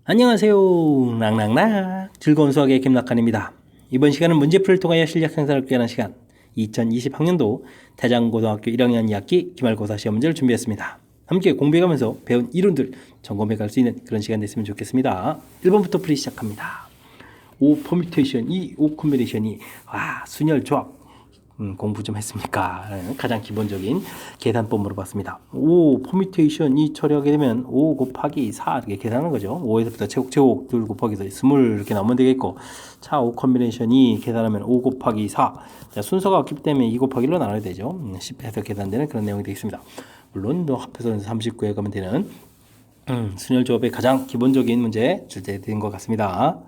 안녕하세요. 랑랑랑 즐거운 수학의 김낙한입니다. 이번 시간은 문제풀이를 통하여 실력 향상을 위한 하는 시간 2020학년도 대장고등학교 1학년 2학기 기말고사 시험 문제를 준비했습니다. 함께 공부해가면서 배운 이론들 점검해 갈 수 있는 그런 시간 됐으면 좋겠습니다. 1번부터 풀이 시작합니다. O 퍼뮤테이션, O 콤비네이션이 순열 조합 공부 좀 했습니까? 가장 기본적인 계산법 물어봤습니다. 5 퍼뮤테이션 이 처리하게 되면 5 곱하기 4 이렇게 계산하는 거죠. 5에서부터 제곱 2 곱하기 20 이렇게 나오면 되겠고, 자 5 콤비네이션이 계산하면 5 곱하기 4. 자, 순서가 없기 때문에 2 곱하기 1로 나눠야 되죠. 10해서 계산되는 그런 내용이 되겠습니다. 물론 합해서 39에 가면 되는 순열 조합의 가장 기본적인 문제 출제된 것 같습니다.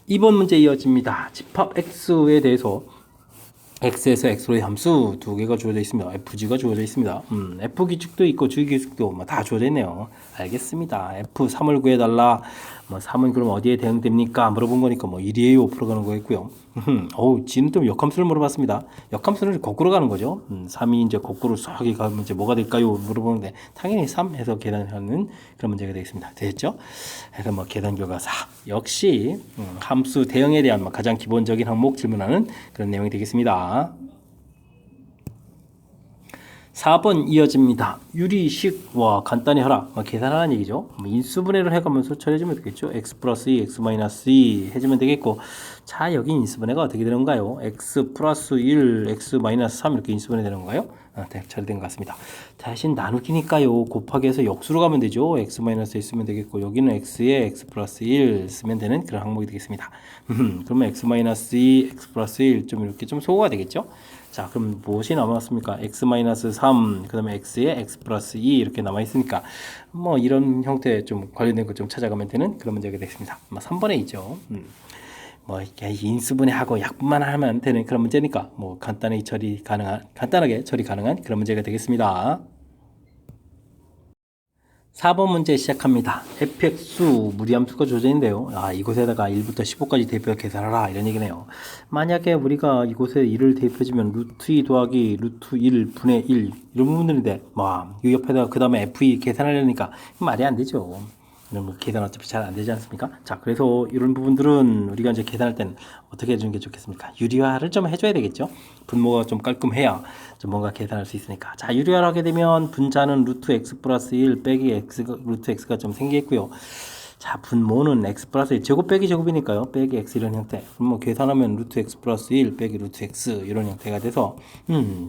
2번 문제 이어집니다. 집합 X에 대해서 X에서 X로의 함수 두 개가 주어져 있습니다. FG가 주어져 있습니다. F기축도 있고 G기축도 다 주어져 있네요. 알겠습니다. F3을 구해달라. 3은 그럼 어디에 대응됩니까? 물어본 거니까 1이에요. 풀어가는 거였고요. G는 또 역함수를 물어봤습니다. 역함수는 거꾸로 가는 거죠. 3이 이제 거꾸로 쏙 가면 이제 뭐가 될까요? 물어보는데 당연히 3 해서 계산하는 그런 문제가 되겠습니다. 됐죠? 해서 계산 결과 4. 역시 함수 대응에 대한 가장 기본적인 항목 질문하는 그런 내용이 되겠습니다. 4번 이어집니다. 유리식과 간단히 하라. 계산하라는 얘기죠. 인수분해를 해가면서 처리해주면 되겠죠. x 플러스 2, x 마이너스 2 해주면 되겠고, 자 여기 인수분해가 어떻게 되는가요? x 플러스 1, x 마이너스 3 이렇게 인수분해 되는 건가요? 처리된 것 같습니다. 대신 나누기니까요. 곱하기 해서 역수로 가면 되죠. x 마이너스 1 쓰면 되겠고, 여기는 x에 x 플러스 1 쓰면 되는 그런 항목이 되겠습니다. 그러면 x 마이너스 2, x 플러스 1 좀 이렇게 좀 소거가 되겠죠. 자, 그럼 무엇이 남았습니까? x 마이너스 3, 그 다음에 x에 x 플러스 2 이렇게 남아있으니까 이런 형태 좀 관련된 것 좀 찾아가면 되는 그런 문제가 되겠습니다. 3번에 있죠. 이렇게 인수분해하고 약분만 하면 되는 그런 문제니까 간단하게 처리 가능한 그런 문제가 되겠습니다. 4번 문제 시작합니다. fx수 무리함수가 주어져 있는데요. 이곳에다가 1부터 15까지 대입해서 계산하라 이런 얘기네요. 만약에 우리가 이곳에 1을 대입해주면 루트 2 더하기 루트 1 분의 1 이런 부분들인데 이 옆에다가 그 다음에 f2 계산하려니까 말이 안 되죠. 이런 계산 어차피 잘 안 되지 않습니까? 자, 그래서 이런 부분들은 우리가 이제 계산할 때는 어떻게 해주는 게 좋겠습니까? 유리화를 좀 해줘야 되겠죠? 분모가 좀 깔끔해야 좀 뭔가 계산할 수 있으니까. 자, 유리화를 하게 되면 분자는 루트 x 플러스 1 빼기 루트 x가 좀 생기겠고요. 자, 분모는 x 플러스 1 제곱 빼기 제곱이니까요. 빼기 x 이런 형태. 그럼 계산하면 루트 x 플러스 1 빼기 루트 x 이런 형태가 돼서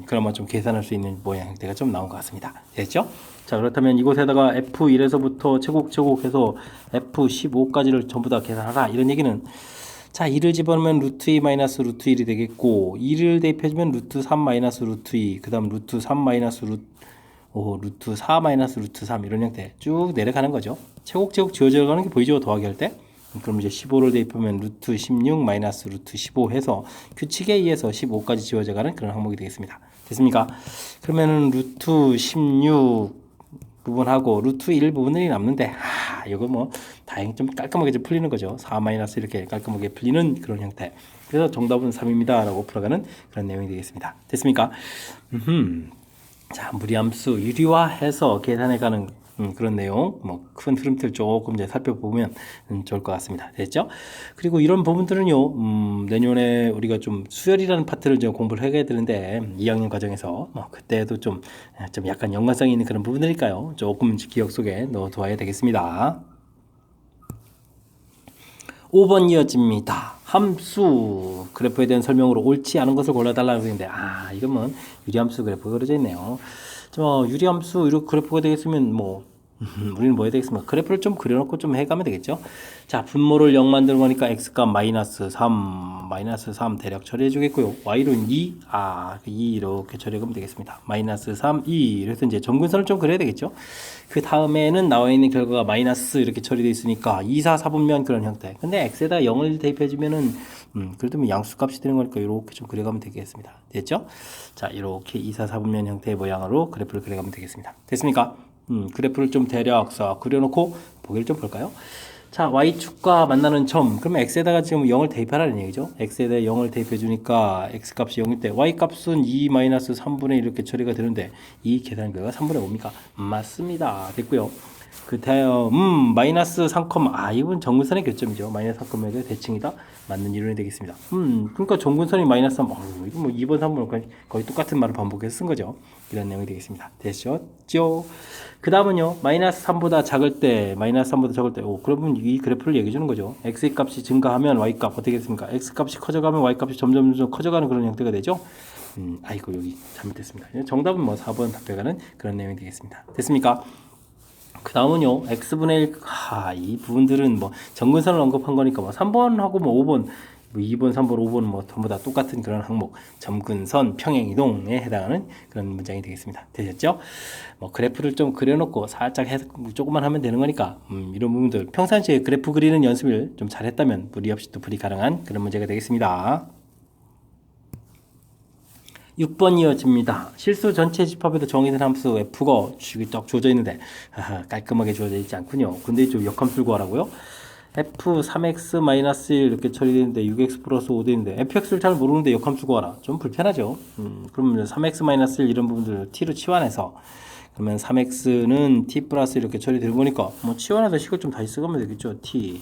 그러면 좀 계산할 수 있는 모양 형태가 좀 나온 것 같습니다. 됐죠? 자, 그렇다면 이곳에다가 f1에서부터 제곱해서 f15까지를 전부 다 계산하라 이런 얘기는, 자 2를 집어넣으면 루트 2 마이너스 루트 1이 되겠고, 2를 대입해주면 루트 3 마이너스 루트 2, 그 다음 루트 3 마이너스 루트 4 마이너스 루트 3 이런 형태 쭉 내려가는 거죠. 제곱 지워져 가는 게 보이죠? 더하기 할 때. 그럼 이제 15를 대입하면 루트 16 마이너스 루트 15 해서 규칙에 의해서 15까지 지워져 가는 그런 항목이 되겠습니다. 됐습니까? 그러면은 루트 16 부분하고 루트 1 부분이 남는데 이거 다행히 좀 깔끔하게 좀 풀리는 거죠. 4 마이너스 이렇게 깔끔하게 풀리는 그런 형태. 그래서 정답은 3입니다 라고 풀어가는 그런 내용이 되겠습니다. 됐습니까? 자, 무리함수 유리화해서 계산해가는 그런 내용, 큰 흐름들 조금 이제 살펴보면 좋을 것 같습니다. 됐죠? 그리고 이런 부분들은요, 내년에 우리가 좀 수열이라는 파트를 좀 공부를 해야 되는데, 2학년 과정에서, 그때도 좀 약간 연관성이 있는 그런 부분이니까요, 조금 기억 속에 넣어두어야 되겠습니다. 5번 이어집니다. 함수 그래프에 대한 설명으로 옳지 않은 것을 골라달라는 것인데, 이건 유리함수 그래프가 그려져 있네요. 유리함수 이렇게 그래프가 되겠으면 우리는 뭐 해야 되겠습니까? 그래프를 좀 그려놓고 좀 해가면 되겠죠. 자, 분모를 0 만드는 거니까 x값 마이너스 3 대략 처리해 주겠고요. y는 2 이렇게 처리하면 되겠습니다. 마이너스 3, 2 이래서 이제 점근선을 좀 그려야 되겠죠. 그 다음에는 나와 있는 결과가 마이너스 이렇게 처리되어 있으니까 2, 4, 4분면 그런 형태. 근데 x에다 0을 대입해 주면은 그래도 양수값이 되는 거니까 이렇게 좀 그려가면 되겠습니다. 됐죠? 자, 이렇게 2, 4, 4분면 형태의 모양으로 그래프를 그려가면 되겠습니다. 됐습니까? 그래프를 좀 대략 싹 그려놓고 보기를 좀 볼까요? 자, y축과 만나는 점. 그러면 x에다가 지금 0을 대입하라는 얘기죠. x에다 0을 대입해 주니까 x값이 0일 때 y값은 2-3분의 1 이렇게 처리가 되는데 이 계산 결과가 3분의 5입니까? 맞습니다. 됐고요. 그 다음 마이너스 3, 이건 정근선의 교점이죠. 마이너스 3,의 대칭이다. 맞는 이론이 되겠습니다. 그러니까 정근선이 마이너스 3, 이거 뭐 2번, 3번 거의 똑같은 말을 반복해서 쓴 거죠. 이런 내용이 되겠습니다. 되셨죠? 그 다음은요, 마이너스 3보다 작을 때, 그러면 이 그래프를 얘기해 주는 거죠. x 값이 증가하면 y 값 어떻게 됐습니까? x 값이 커져가면 y 값이 점점 커져가는 그런 형태가 되죠. 아이고, 여기 잘못됐습니다. 정답은 뭐 4번 답변하는 그런 내용이 되겠습니다. 됐습니까? 그 다음은요, x분의 1, 이 부분들은 뭐 정근선을 언급한 거니까 뭐 3번하고 뭐 5번, 뭐 2번, 3번, 5번 뭐 전부 다 똑같은 그런 항목, 점근선, 평행이동에 해당하는 그런 문장이 되겠습니다. 되셨죠? 뭐 그래프를 좀 그려놓고 살짝 해서 조금만 하면 되는 거니까 이런 부분들 평상시에 그래프 그리는 연습을 좀 잘했다면 무리 없이 또 풀이 가능한 그런 문제가 되겠습니다. 6번 이어집니다. 실수 전체 집합에도 정의된 함수 f가 축이 딱 주어져 있는데 깔끔하게 주어져 있지 않군요. 근데 좀 역함수를 구하라고요? f 3x-1 이렇게 처리되는데 6x 플러스 5 되는데 fx를 잘 모르는데 역함수 구하라. 좀 불편하죠. 그러면 3x-1 이런 부분들을 t로 치환해서 그러면 3x는 t 플러스 이렇게 처리되는 거니까 뭐 치환해서 식을 좀 다시 쓰면 되겠죠. t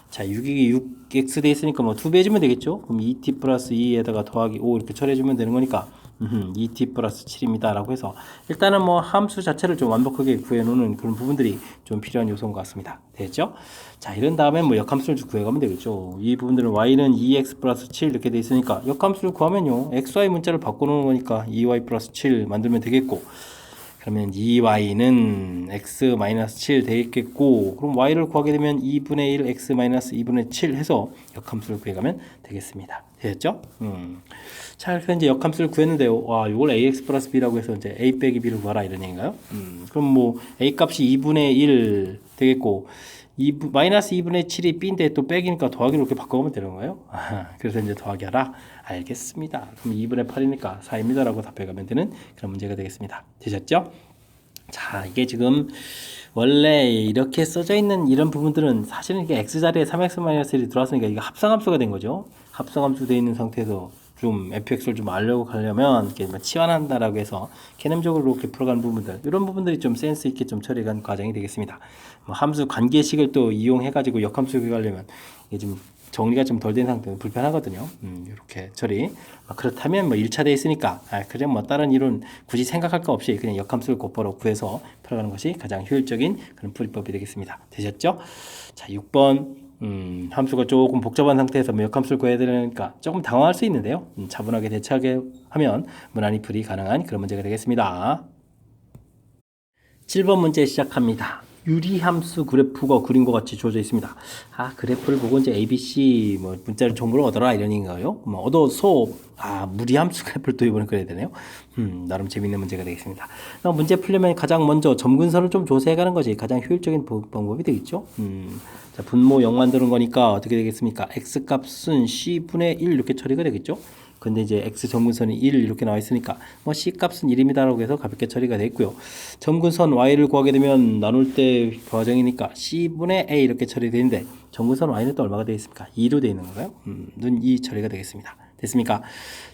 자, 6이 6x 돼 있으니까 뭐 2배 해주면 되겠죠? 그럼 2t 플러스 2에다가 더하기 5 이렇게 처리해주면 되는 거니까 2t 플러스 7입니다. 라고 해서 일단은 뭐 함수 자체를 좀 완벽하게 구해놓는 그런 부분들이 좀 필요한 요소인 것 같습니다. 됐죠? 자, 이런 다음에 뭐 역함수를 좀 구해가면 되겠죠. 이 부분들은 y는 2x 플러스 7 이렇게 돼 있으니까 역함수를 구하면요. xy 문자를 바꿔놓는 거니까 2y 플러스 7 만들면 되겠고 그러면 2y는 x-7 돼 있겠고 그럼 y를 구하게 되면 2분의 1 x-2분의 7 해서 역함수를 구해가면 되겠습니다. 되셨죠? 자, 그래서 이제 역함수를 구했는데요. 와, 이걸 ax 플러스 b라고 해서 이제 a 빼기 b를 구하라 이런 얘기인가요? 그럼 뭐 a 값이 2분의 1 되겠고 마이너스 2분의 7이 b인데 또 빼기니까 더하기로 이렇게 바꿔보면 되는 거예요. 그래서 이제 더하기 하라. 알겠습니다. 그럼 2분의 8이니까 4입니다. 라고 답해가면 되는 그런 문제가 되겠습니다. 되셨죠? 자, 이게 지금 원래 이렇게 써져 있는 이런 부분들은 사실은 이게 x자리에 3x-1이 들어왔으니까 이게 합성함수가 된 거죠. 합성함수 되어 있는 상태에서 좀 fx를 좀 알려고 가려면 이렇게 치환한다라고 해서 개념적으로 이렇게 풀어가는 부분들 이런 부분들이 좀 센스 있게 좀 처리한 과정이 되겠습니다. 뭐 함수 관계식을 또 이용해가지고 역함수 구하려면 이게 좀 정리가 좀 덜 된 상태는 불편하거든요. 이렇게 처리. 그렇다면 뭐 1차 돼 있으니까 그냥 뭐 다른 이론 굳이 생각할 거 없이 그냥 역함수를 곧바로 구해서 풀어가는 것이 가장 효율적인 그런 풀이법이 되겠습니다. 되셨죠? 자, 6번. 함수가 조금 복잡한 상태에서 뭐 역함수를 구해야 되니까 조금 당황할 수 있는데요. 차분하게 대처하게 하면 무난히 풀이 가능한 그런 문제가 되겠습니다. 7번 문제 시작합니다. 유리함수 그래프가 그린 것 같이 주어져 있습니다. 그래프를 보고 이제 ABC 뭐 문자를 정보를 얻어라 이런 얘기인가요? 뭐 얻어서 무리함수 그래프를 또 이번에 그려야 되네요. 나름 재밌는 문제가 되겠습니다. 문제 풀려면 가장 먼저 점근선을 좀 조사해 가는 것이 가장 효율적인 방법이 되겠죠. 자, 분모 0 만드는 거니까 어떻게 되겠습니까? x 값은 c분의 1 이렇게 처리가 되겠죠. 근데 이제 x 점근선이 1 이렇게 나와 있으니까 뭐 c 값은 1입니다라고 해서 가볍게 처리가 됐고요. 점근선 y를 구하게 되면 나눌 때 과정이니까 c분의 a 이렇게 처리되는데 점근선 y는 또 얼마가 되겠습니까? 2로 되어 있는 건가요? 는 2 처리가 되겠습니다. 됐습니까?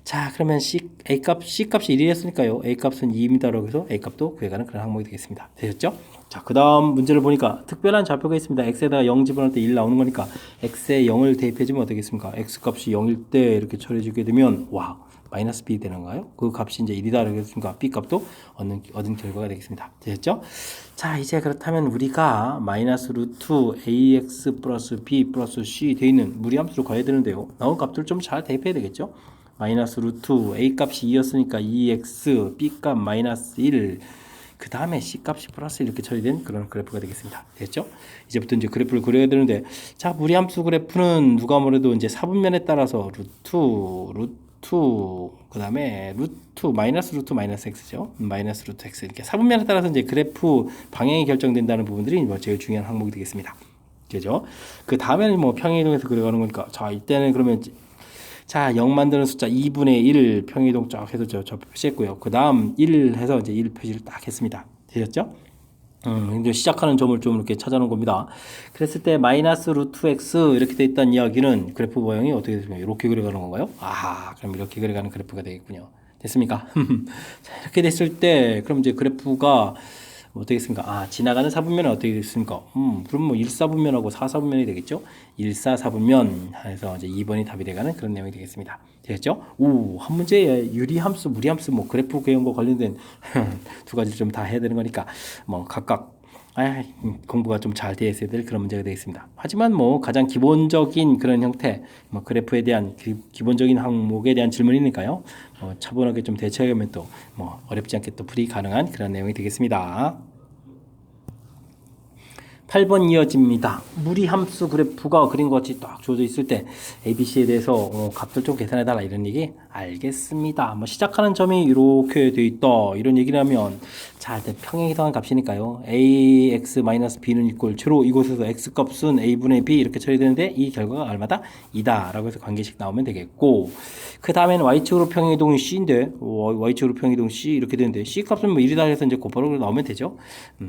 자, 그러면 c 값이 1이었으니까요. a 값은 2입니다라고 해서 a 값도 구해가는 그런 항목이 되겠습니다. 되셨죠? 자, 그 다음 문제를 보니까 특별한 좌표가 있습니다. x에다가 0 집어넣을 때 1 나오는 거니까 x에 0을 대입해주면 어떻겠습니까? x 값이 0일 때 이렇게 처리해주게 되면 마이너스 b 되는 거예요. 그 값이 이제 1이다 그랬으니까 b 값도 얻은 결과가 되겠습니다. 되셨죠? 자, 이제 그렇다면 우리가 마이너스 루트 ax 플러스 b 플러스 c 되어 있는 무리함수를 구해야 되는데요. 나온 값들 좀 잘 대입해야 되겠죠? 마이너스 루트 a 값이 2였으니까 2x, b 값 마이너스 1, 그 다음에 c 값이 플러스 이렇게 처리된 그런 그래프가 되겠습니다. 됐죠? 이제부터 이제 그래프를 그려야 되는데, 자, 무리함수 그래프는 누가 뭐래도 이제 사분면에 따라서 그 다음에 마이너스 x죠. 마이너스 루트 x. 이렇게 사분면에 따라서 이제 그래프 방향이 결정된다는 부분들이 뭐 제일 중요한 항목이 되겠습니다. 그죠? 그 다음에는 뭐 평행이동해서 그려가는 거니까, 자, 이때는 그러면 자, 0 만드는 숫자 2분의 1 평이동 쫙 해서 저 표시했고요. 그 다음 1 해서 이제 1 표시를 딱 했습니다. 되셨죠? 이제 시작하는 점을 좀 이렇게 찾아놓은 겁니다. 그랬을 때 마이너스 루트 x 이렇게 돼 있다는 이야기는 그래프 모양이 어떻게 되습니까? 이렇게 그려가는 건가요? 그럼 이렇게 그려가는 그래프가 되겠군요. 됐습니까? 자, 이렇게 됐을 때 그럼 이제 그래프가 어떻겠습니까? 아, 지나가는 사분면은 어떻게 됐습니까? 그럼 뭐 1사분면하고 4사분면이 되겠죠? 1,4,4분면 해서 이제 2번이 답이 돼가는 그런 내용이 되겠습니다. 되겠죠? 오, 한 문제에 유리함수, 무리함수, 뭐 그래프 그림과 관련된 두 가지를 좀 다 해야 되는 거니까 뭐 각각 공부가 좀 잘 되어 있어야 될 그런 문제가 되겠습니다. 하지만 뭐 가장 기본적인 그런 형태, 뭐 그래프에 대한 기본적인 항목에 대한 질문이니까요. 차분하게 좀 대처하면 또 뭐 어렵지 않게 또 풀이 가능한 그런 내용이 되겠습니다. 8번 이어집니다. 무리함수 그래프가 그린 것 같이 딱 주어져 있을 때 ABC에 대해서 값들 좀 계산해달라 이런 얘기 알겠습니다. 뭐 시작하는 점이 이렇게 돼 있다 이런 얘기를 하면 자 일단 평행에 해당하는 값이니까요. ax-b는 이꼴 주로 이곳에서 x값은 a분의 b 이렇게 처리되는데 이 결과가 얼마다? 2다 라고 해서 관계식 나오면 되겠고 그 다음에는 y축으로 평행이동이 c인데 y축으로 평행이동 c 이렇게 되는데 c 값은 뭐 1이다 해서 이제 곧바로 나오면 되죠.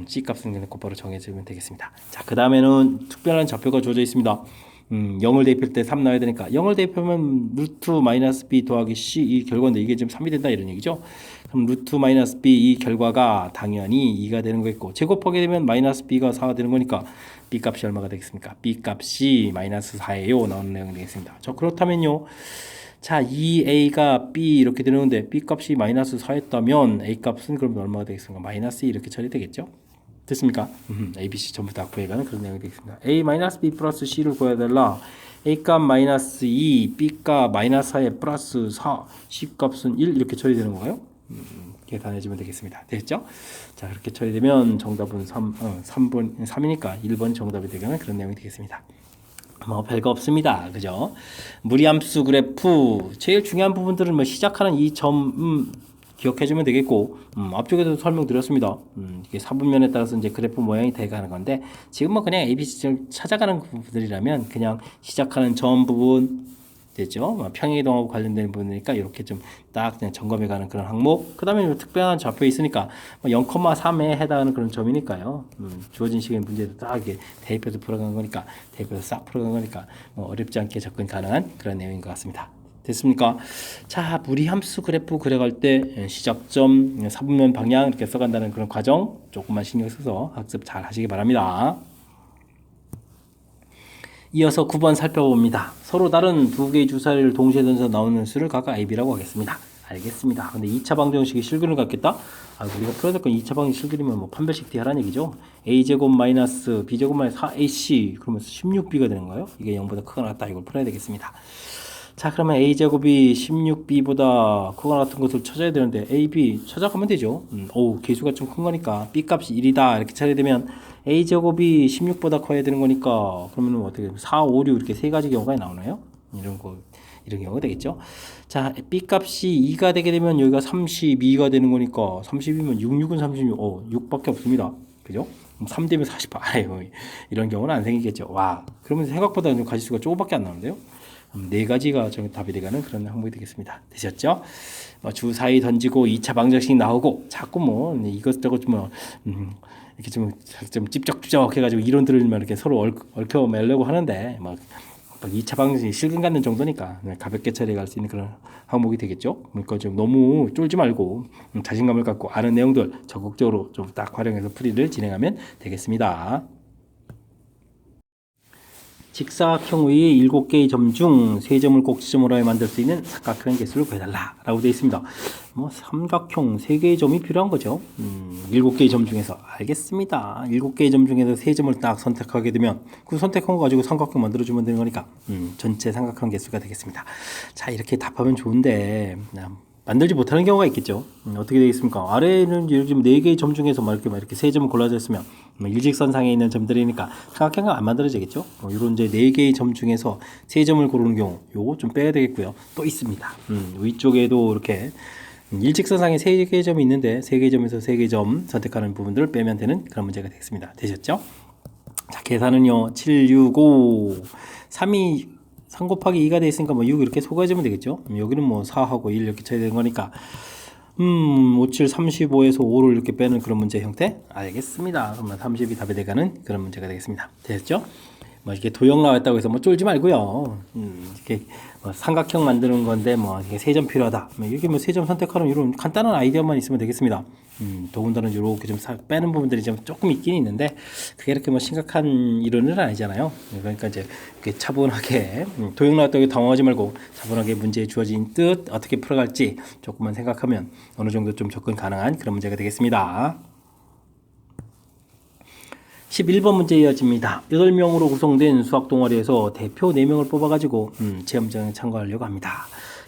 c 값은 그냥 곧바로 정해지면 되겠습니다. 자, 그 다음에는 특별한 좌표가 주어져 있습니다. 0을 대입할 때 3 나와야 되니까 0을 대입하면 루트 마이너스 b 더하기 c 이 결과인데 이게 지금 3이 된다 이런 얘기죠. 그럼 루트 마이너스 b 이 결과가 당연히 2가 되는 거겠고 제곱하게 되면 마이너스 b가 4가 되는 거니까 b 값이 얼마가 되겠습니까? b 값이 마이너스 4예요. 나오는 내용이 되겠습니다. 자, 그렇다면요. 자, 2a가 b 이렇게 되는데 b 값이 마이너스 4였다면 a 값은 그럼 얼마가 되겠습니까? 마이너스 2 이렇게 처리되겠죠? 됐습니까? A, B, C 전부 다 구해가는 그런 내용이 되겠습니다. A-B 플러스 C를 구해달라. A값 마이너스 2, B값 마이너스 4에 플러스 4, C값은 1 이렇게 처리되는 건가요? 계산해주면 되겠습니다. 됐죠? 자, 그렇게 처리되면 정답은 3이니까 1번 정답이 되는 그런 내용이 되겠습니다. 뭐 별거 없습니다. 그죠? 무리함수 그래프 제일 중요한 부분들은 뭐 시작하는 이 점 기억해주면 되겠고 앞쪽에도 설명드렸습니다. 이게 사분면에 따라서 이제 그래프 모양이 돼가는 건데 지금은 그냥 ABC를 찾아가는 부분들이라면 그냥 시작하는 점 부분 됐죠? 평행이동하고 관련된 부분이니까 이렇게 좀 딱 그냥 점검해가는 그런 항목. 그 다음에 특별한 좌표 있으니까 0,3에 해당하는 그런 점이니까요. 주어진 시간 문제도 딱 이렇게 대입해서 풀어간 거니까 대입해서 싹 풀어간 거니까 어렵지 않게 접근 가능한 그런 내용인 것 같습니다. 됐습니까? 자, 무리함수 그래프 그려갈 때 시작점, 사분면 방향 이렇게 써간다는 그런 과정 조금만 신경 써서 학습 잘 하시기 바랍니다. 이어서 9번 살펴봅니다. 서로 다른 두 개의 주사위를 동시에 던져 나오는 수를 각각 AB라고 하겠습니다. 알겠습니다. 근데 2차 방정식이 실근을 갖겠다? 우리가 풀어야 될 건 2차 방정식 실근이면 뭐 판별식 D하라는 얘기죠. A제곱 마이너스 B제곱 마이너스 4AC 그러면 16B가 되는 거예요. 이게 0보다 크거나 같다. 이걸 풀어야 되겠습니다. 자, 그러면 a제곱이 16b보다 크거나 같은 것을 찾아야 되는데 ab 찾아가면 되죠. 개수가 좀 큰 거니까 b 값이 1이다 이렇게 처리되면 a제곱이 16보다 커야 되는 거니까 그러면 어떻게 4, 5, 6 이렇게 세 가지 경우가 나오나요? 이런 경우가 되겠죠. 자, b 값이 2가 되게 되면 여기가 32가 되는 거니까 32면 6, 6은 36, 6밖에 없습니다. 그죠? 3 되면 48. 이런 경우는 안 생기겠죠. 와, 그러면 생각보다 가지수가 조금밖에 안 나오는데요. 네 가지가 답이 되가는 그런 항목이 되겠습니다. 되셨죠? 주사위 던지고 2차 방정식 나오고 자꾸 이것저것 이렇게 좀 찝쩍찝쩍 해가지고 이론들을 이렇게 서로 얽혀 매려고 하는데 2차 방정식 실근 갖는 정도니까 가볍게 처리할 수 있는 그런 항목이 되겠죠. 그러니까 좀 너무 쫄지 말고 자신감을 갖고 아는 내용들 적극적으로 좀 딱 활용해서 풀이를 진행하면 되겠습니다. 직사각형 위의 7개의 점 중 3점을 꼭지점으로 하여 만들 수 있는 삼각형의 개수를 구해달라 라고 되어 있습니다. 삼각형 3개의 점이 필요한 거죠. 7개의 점 중에서 알겠습니다. 7개의 점 중에서 3점을 딱 선택하게 되면 그 선택한 거 가지고 삼각형 만들어주면 되는 거니까 전체 삼각형 개수가 되겠습니다. 자, 이렇게 답하면 좋은데 만들지 못하는 경우가 있겠죠. 어떻게 되겠습니까? 아래에는 요즘 4개의 점 중에서 이렇게 3점을 골라져 있으면 일직선상에 있는 점들이니까 삼각형이 안 만들어지겠죠. 이런 이제 4개의 점 중에서 3점을 고르는 경우 요거 좀 빼야 되겠고요. 또 있습니다. 위쪽에도 이렇게 일직선상에 3개의 점이 있는데 3개의 점에서 3개의 점 선택하는 부분들을 빼면 되는 그런 문제가 되겠습니다. 되셨죠? 자, 계산은요. 7, 6, 5, 3이 3 곱하기 2가 되어 있으니까 6 이렇게 소가해주면 되겠죠. 여기는 4하고 1 이렇게 쳐야 되는 거니까 5, 7, 35에서 5를 이렇게 빼는 그런 문제 형태 알겠습니다. 그러면 30이 답이 돼가는 그런 문제가 되겠습니다. 됐죠? 뭐 이렇게 도형 나왔다고 해서 뭐 쫄지 말고요. 이렇게 뭐 삼각형 만드는 건데 뭐 이게 세 점 필요하다. 뭐 이렇게 뭐 세 점 선택하는 이런 간단한 아이디어만 있으면 되겠습니다. 더군다나 이렇게 좀 빼는 부분들이 좀 조금 있긴 있는데 그게 이렇게 뭐 심각한 이론은 아니잖아요. 그러니까 이제 이렇게 차분하게 도형 나왔다고 당황하지 말고 차분하게 문제에 주어진 뜻 어떻게 풀어갈지 조금만 생각하면 어느 정도 좀 접근 가능한 그런 문제가 되겠습니다. 11번 문제 이어집니다. 8명으로 구성된 수학 동아리에서 대표 4명을 뽑아가지고 체험장에 참가하려고 합니다.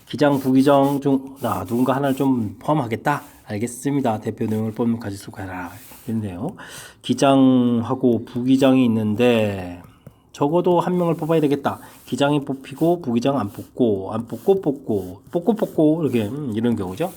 기장, 부기장 중 누군가 하나를 좀 포함하겠다. 알겠습니다. 대표 4명을 뽑는 가지수가 해라. 이런데요. 기장하고 부기장이 있는데 적어도 한 명을 뽑아야 되겠다. 기장이 뽑히고 부기장 안 뽑고 뽑고 이렇게 이런 경우죠.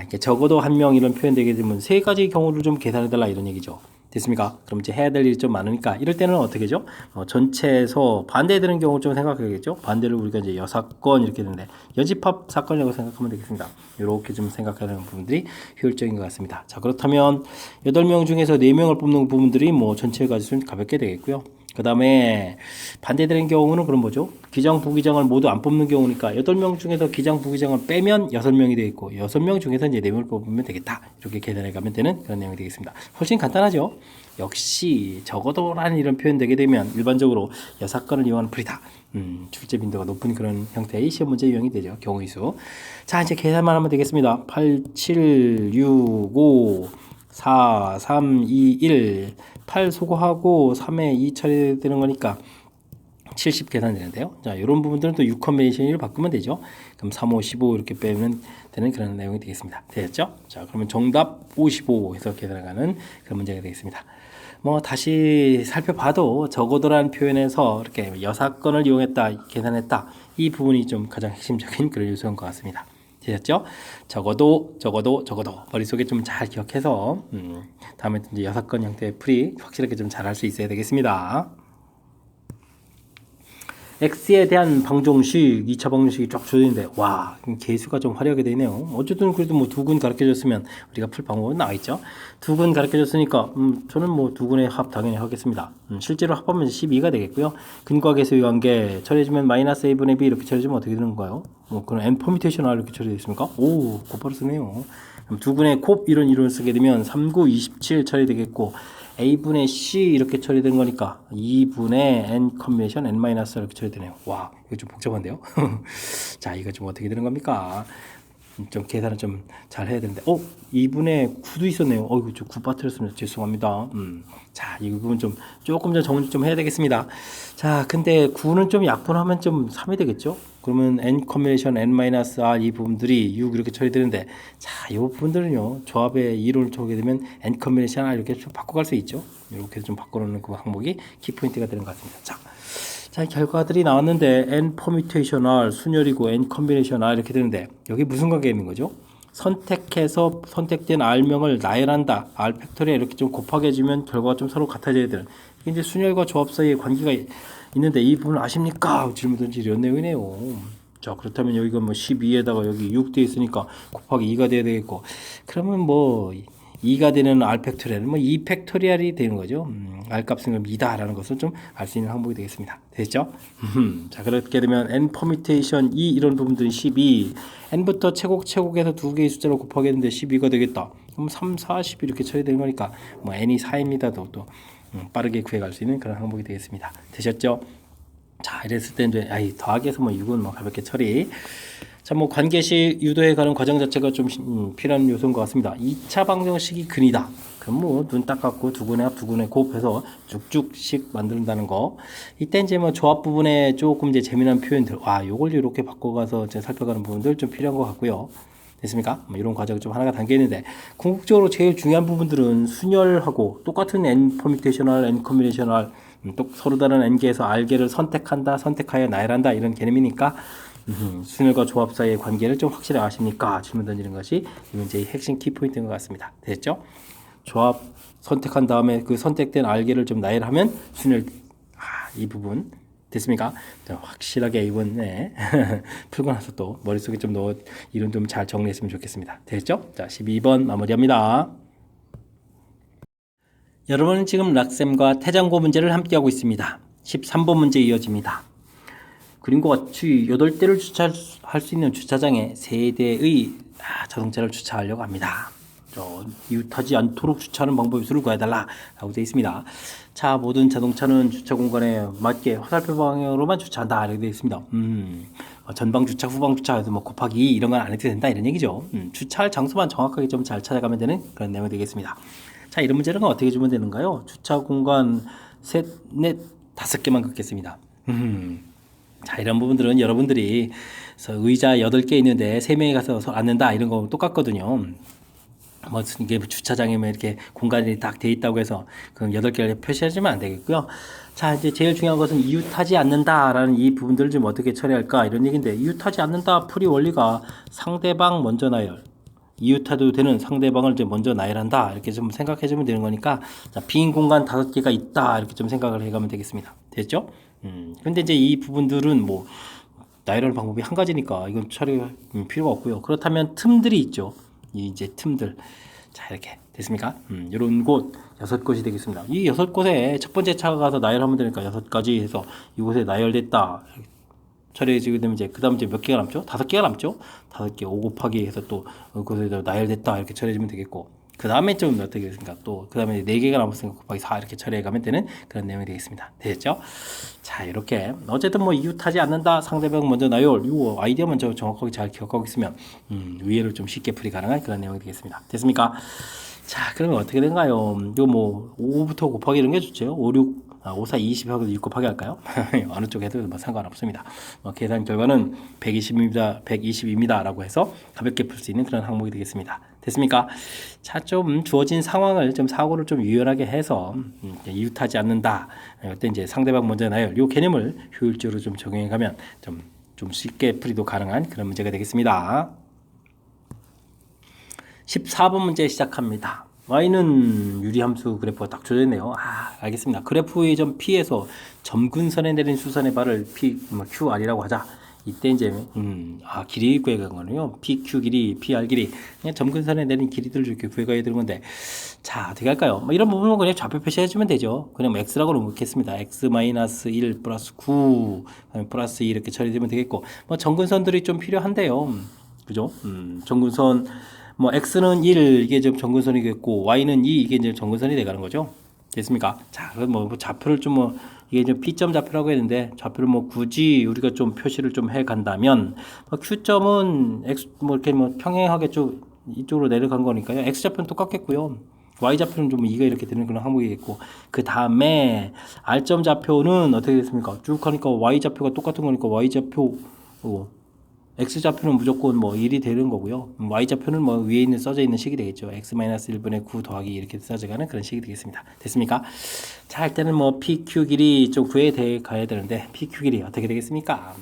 이게 적어도 한 명 이런 표현 되게 되면 세 가지 경우를 좀 계산해 달라 이런 얘기죠. 됐습니까? 그럼 이제 해야 될 일이 좀 많으니까 이럴 때는 어떻게 죠 전체에서 반대되는 경우를 좀 생각해야겠죠. 반대를 우리가 이제 여사건 이렇게 되는데 여집합 사건이라고 생각하면 되겠습니다. 이렇게 좀 생각하는 부분들이 효율적인 것 같습니다. 자, 그렇다면 8명 중에서 4명을 뽑는 부분들이 뭐 전체 가지수는 가볍게 되겠고요. 그 다음에 반대되는 경우는 그런 거죠. 기장, 부기장을 모두 안 뽑는 경우니까 8명 중에서 기장, 부기장을 빼면 6명이 되어 있고 6명 중에서 이제 4명을 뽑으면 되겠다. 이렇게 계산해 가면 되는 그런 내용이 되겠습니다. 훨씬 간단하죠. 역시 적어도라는 이런 표현 되게 되면 일반적으로 여사건을 이용하는 풀이다. 출제 빈도가 높은 그런 형태의 시험 문제 유형이 되죠. 경우의 수. 자, 이제 계산만 하면 되겠습니다. 8, 7, 6, 5, 4, 3, 2, 1 8 소거하고 3에 2 처리되는 거니까 70 계산되는데요. 자, 이런 부분들은 또 6 컨비네이션을 바꾸면 되죠. 그럼 3, 5, 15 이렇게 빼면 되는 그런 내용이 되겠습니다. 되셨죠? 자, 그러면 정답 55 해서 계산하는 그런 문제가 되겠습니다. 뭐 다시 살펴봐도 적어도라는 표현에서 이렇게 여사건을 이용했다, 계산했다 이 부분이 좀 가장 핵심적인 그런 요소인 것 같습니다. 되셨죠? 적어도 머릿속에 좀 잘 기억해서 다음에 이제 여사건 형태의 풀이 확실하게 좀 잘 할 수 있어야 되겠습니다. X에 대한 방정식, 2차 방정식이 쫙 주어있는데 와, 개수가 좀 화려하게 되네요. 어쨌든 그래도 뭐 두 근 가르쳐줬으면 우리가 풀 방법은 나와있죠. 두 근 가르쳐줬으니까 저는 뭐 두 근의 합 당연히 하겠습니다. 실제로 합하면 12가 되겠고요. 근과 개수의 관계 처리해주면 마이너스 A분의 B 이렇게 처리해주면 어떻게 되는 건가요? 뭐 그런 n 퍼뮤테이션 R 이렇게 처리되어 있습니까? 오, 곧바로 쓰네요. 그럼 두 근의 곱 이런 이론을 쓰게 되면 3, 9, 27 처리되겠고 A분의 C 이렇게 처리되는 거니까 2분의 N 컨비네이션 N 마이너스 이렇게 처리되네요. 와, 이거 좀 복잡한데요? 자, 이거 좀 어떻게 되는 겁니까? 좀 계산을 좀 잘 해야 되는데 2분의 9도 있었네요. 이거 좀 9 빠뜨렸으면 죄송합니다. 자, 이 부분 좀 조금 더 정리 좀 해야 되겠습니다. 자, 근데 9는 좀 약분하면 좀 3이 되겠죠? 그러면 n 컨비네이션 n-r 이 부분들이 6 이렇게 처리되는데 자, 이 부분들은요 조합의 이론을 쳐보게 되면 n 컨비네이션 r 이렇게 좀 바꿔갈 수 있죠. 이렇게 좀 바꿔놓는 그 항목이 키포인트가 되는 것 같습니다. 자, 결과들이 나왔는데 n 퍼뮤테이션 r 순열이고 n 컨비네이션 r 이렇게 되는데 여기 무슨 관계가 있는 거죠? 선택해서 선택된 r명을 나열한다. r 팩토리에 이렇게 좀 곱하게 해주면 결과가 좀 서로 같아져야 되는 이게 이제 순열과 조합 사이의 관계가 있는데 이 부분 아십니까? 질문 던지 이런 내용이네요. 자, 그렇다면 여기가 뭐 12에다가 여기 6 돼 있으니까 곱하기 2가 돼야 되겠고 그러면 뭐 2가 되는 R 팩토리얼은 뭐 2 팩토리얼이 되는 거죠. R 값은 2다라는 것을 좀 알 수 있는 항목이 되겠습니다. 됐죠? 자, 그렇게 되면 n 퍼뮤테이션 2 이런 부분들이 12 n부터 최곡에서 두 개의 숫자로 곱하게 했는데 12가 되겠다. 그럼 3, 4, 10 이렇게 처리되는 거니까 뭐 n이 4입니다. 또 빠르게 구해갈 수 있는 그런 항목이 되겠습니다. 되셨죠? 자, 이랬을 때 이제 더하기에서 뭐 6은 뭐 가볍게 처리. 자, 뭐 관계식 유도해 가는 과정 자체가 좀 필요한 요소인 것 같습니다. 2차 방정식이 근이다. 그럼 뭐 눈 딱 감고 두 근의 합, 두 근의 곱해서 쭉쭉씩 만든다는 거. 이때 이제 뭐 조합 부분에 조금 이제 재미난 표현들, 요걸 이렇게 바꿔가서 이제 살펴가는 부분들 좀 필요한 것 같고요. 됐습니까? 뭐 이런 과정이 좀 하나가 담겨 있는데 궁극적으로 제일 중요한 부분들은 순열하고 똑같은 n 퍼뮤테이셔널, n 컨비네이셔널, 또 서로 다른 n개에서 r개를 선택하여 나열한다 이런 개념이니까 순열과 조합 사이의 관계를 좀 확실히 아십니까? 질문 던지는 것이 이 문제의 핵심 키포인트인 것 같습니다. 됐죠? 조합 선택한 다음에 그 선택된 r개를 좀 나열하면 순열 이 부분 됐습니까? 자, 확실하게 이번에 풀고 나서 또 머릿속에 좀 넣어 이론 좀 잘 정리했으면 좋겠습니다. 됐죠? 자, 12번 마무리합니다. 여러분은 지금 락쌤과 태장고 문제를 함께하고 있습니다. 13번 문제 이어집니다. 그림과 같이 8대를 주차할 수 있는 주차장에 3대의 자동차를 주차하려고 합니다. 이웃하지 않도록 주차하는 방법의 수를 구해달라 라고 되어 있습니다. 자, 모든 자동차는 주차 공간에 맞게 화살표 방향으로만 주차한다 이렇게 되어 있습니다. 전방 주차, 후방 주차해서 뭐 곱하기 2 이런 건 안 해도 된다 이런 얘기죠. 주차할 장소만 정확하게 좀 잘 찾아가면 되는 그런 내용이 되겠습니다. 자, 이런 문제는 어떻게 주면 되는가요? 주차 공간 셋, 넷, 5개만 긋겠습니다. 자, 이런 부분들은 여러분들이 의자 8개 있는데 3명이 가서 앉는다 이런 거 똑같거든요. 뭐 이게 주차장에 이렇게 공간이 딱 돼 있다고 해서 그럼 8개를 표시하시면 안 되겠고요. 자, 이제 제일 중요한 것은 이웃하지 않는다라는 이 부분들을 좀 어떻게 처리할까 이런 얘기인데, 이웃하지 않는다 풀이 원리가 상대방 먼저 나열, 이웃하도 되는 상대방을 이제 먼저 나열한다 이렇게 좀 생각해 주면 되는 거니까, 자, 빈 공간 5개가 있다 이렇게 좀 생각을 해가면 되겠습니다. 됐죠? 근데 이제 이 부분들은 뭐 나열하는 방법이 한 가지니까 이건 처리 필요가 없고요. 그렇다면 틈들이 있죠. 이제 틈들. 자, 이렇게 됐습니까? 이런 곳 6곳이 되겠습니다. 이 6곳에 첫 번째 차가 가서 나열하면 되니까 6가지 해서 이곳에 나열됐다 처리해지게 되면 이제 그 다음 이제 몇 개가 남죠? 5개가 남죠? 5개 5 곱하기 해서 또 이곳에 나열됐다 이렇게 처리해주면 되겠고, 그 다음에 좀 어떻게 되겠습니까? 또 그 다음에 4개가 남았으니까 곱하기 4 이렇게 처리해가면 되는 그런 내용이 되겠습니다. 되겠죠? 자, 이렇게 어쨌든 뭐 이웃하지 않는다, 상대방 먼저 나열, 이 아이디어 먼저 정확하게 잘 기억하고 있으면 위에를 좀 쉽게 풀이 가능한 그런 내용이 되겠습니다. 됐습니까? 자, 그러면 어떻게 된가요? 이거 뭐 5부터 곱하기 이런 게 좋죠. 5, 6, 5, 4, 20하고 6 곱하기 할까요? 어느 쪽 해도 뭐 상관없습니다. 계산 결과는 120입니다 라고 해서 가볍게 풀 수 있는 그런 항목이 되겠습니다. 됐습니까? 자, 좀 주어진 상황을 좀 사고를 좀 유연하게 해서 이웃하지 않는다, 이때 이제 상대방 먼저 나열, 이 개념을 효율적으로 좀 적용해 가면 좀 쉽게 풀이도 가능한 그런 문제가 되겠습니다. 14번 문제 시작합니다. y는 유리함수 그래프가 딱 줘져 있네요. 알겠습니다. 그래프의 점 P에서 점근선에 내린 수선의 발을 QR이라고 하자. 이때 이제 길이 구해간 거는요. PQ 길이, PR 길이, 그냥 점근선에 내린 길이들을 이렇게 구해가야 되는 건데, 자, 어떻게 할까요? 뭐 이런 부분은 그냥 좌표 표시해주면 되죠. 그냥 뭐 x라고 놓겠습니다. x-1 플러스 9 플러스 2 이렇게 처리되면 되겠고, 뭐 점근선들이 좀 필요한데요. 그죠? 점근선 뭐 x는 1 이게 좀 점근선이겠고 y는 2 이게 이제 점근선이 돼가는 거죠. 됐습니까? 자, 그럼 뭐 좌표를 좀 뭐 이게 이제 P점 좌표라고 했는데, 좌표를 뭐 굳이 우리가 좀 표시를 좀 해 간다면 Q점은 x 뭐 이렇게 뭐 평행하게 쭉 이쪽으로 내려간 거니까요. x 좌표는 똑같겠고요. y 좌표는 좀 2가 이렇게 되는 그런 항목이겠고, 그 다음에 r점 좌표는 어떻게 됐습니까? 쭉 하니까 y 좌표가 똑같은 거니까 y 좌표 x좌표는 무조건 뭐 1이 되는 거고요. y좌표는 뭐 위에 있는 써져 있는 식이 되겠죠. x-1분의 9 더하기 이렇게 써져가는 그런 식이 되겠습니다. 됐습니까? 자, 할 때는 뭐 pq 길이 좀 구해 가야 되는데, pq 길이 어떻게 되겠습니까?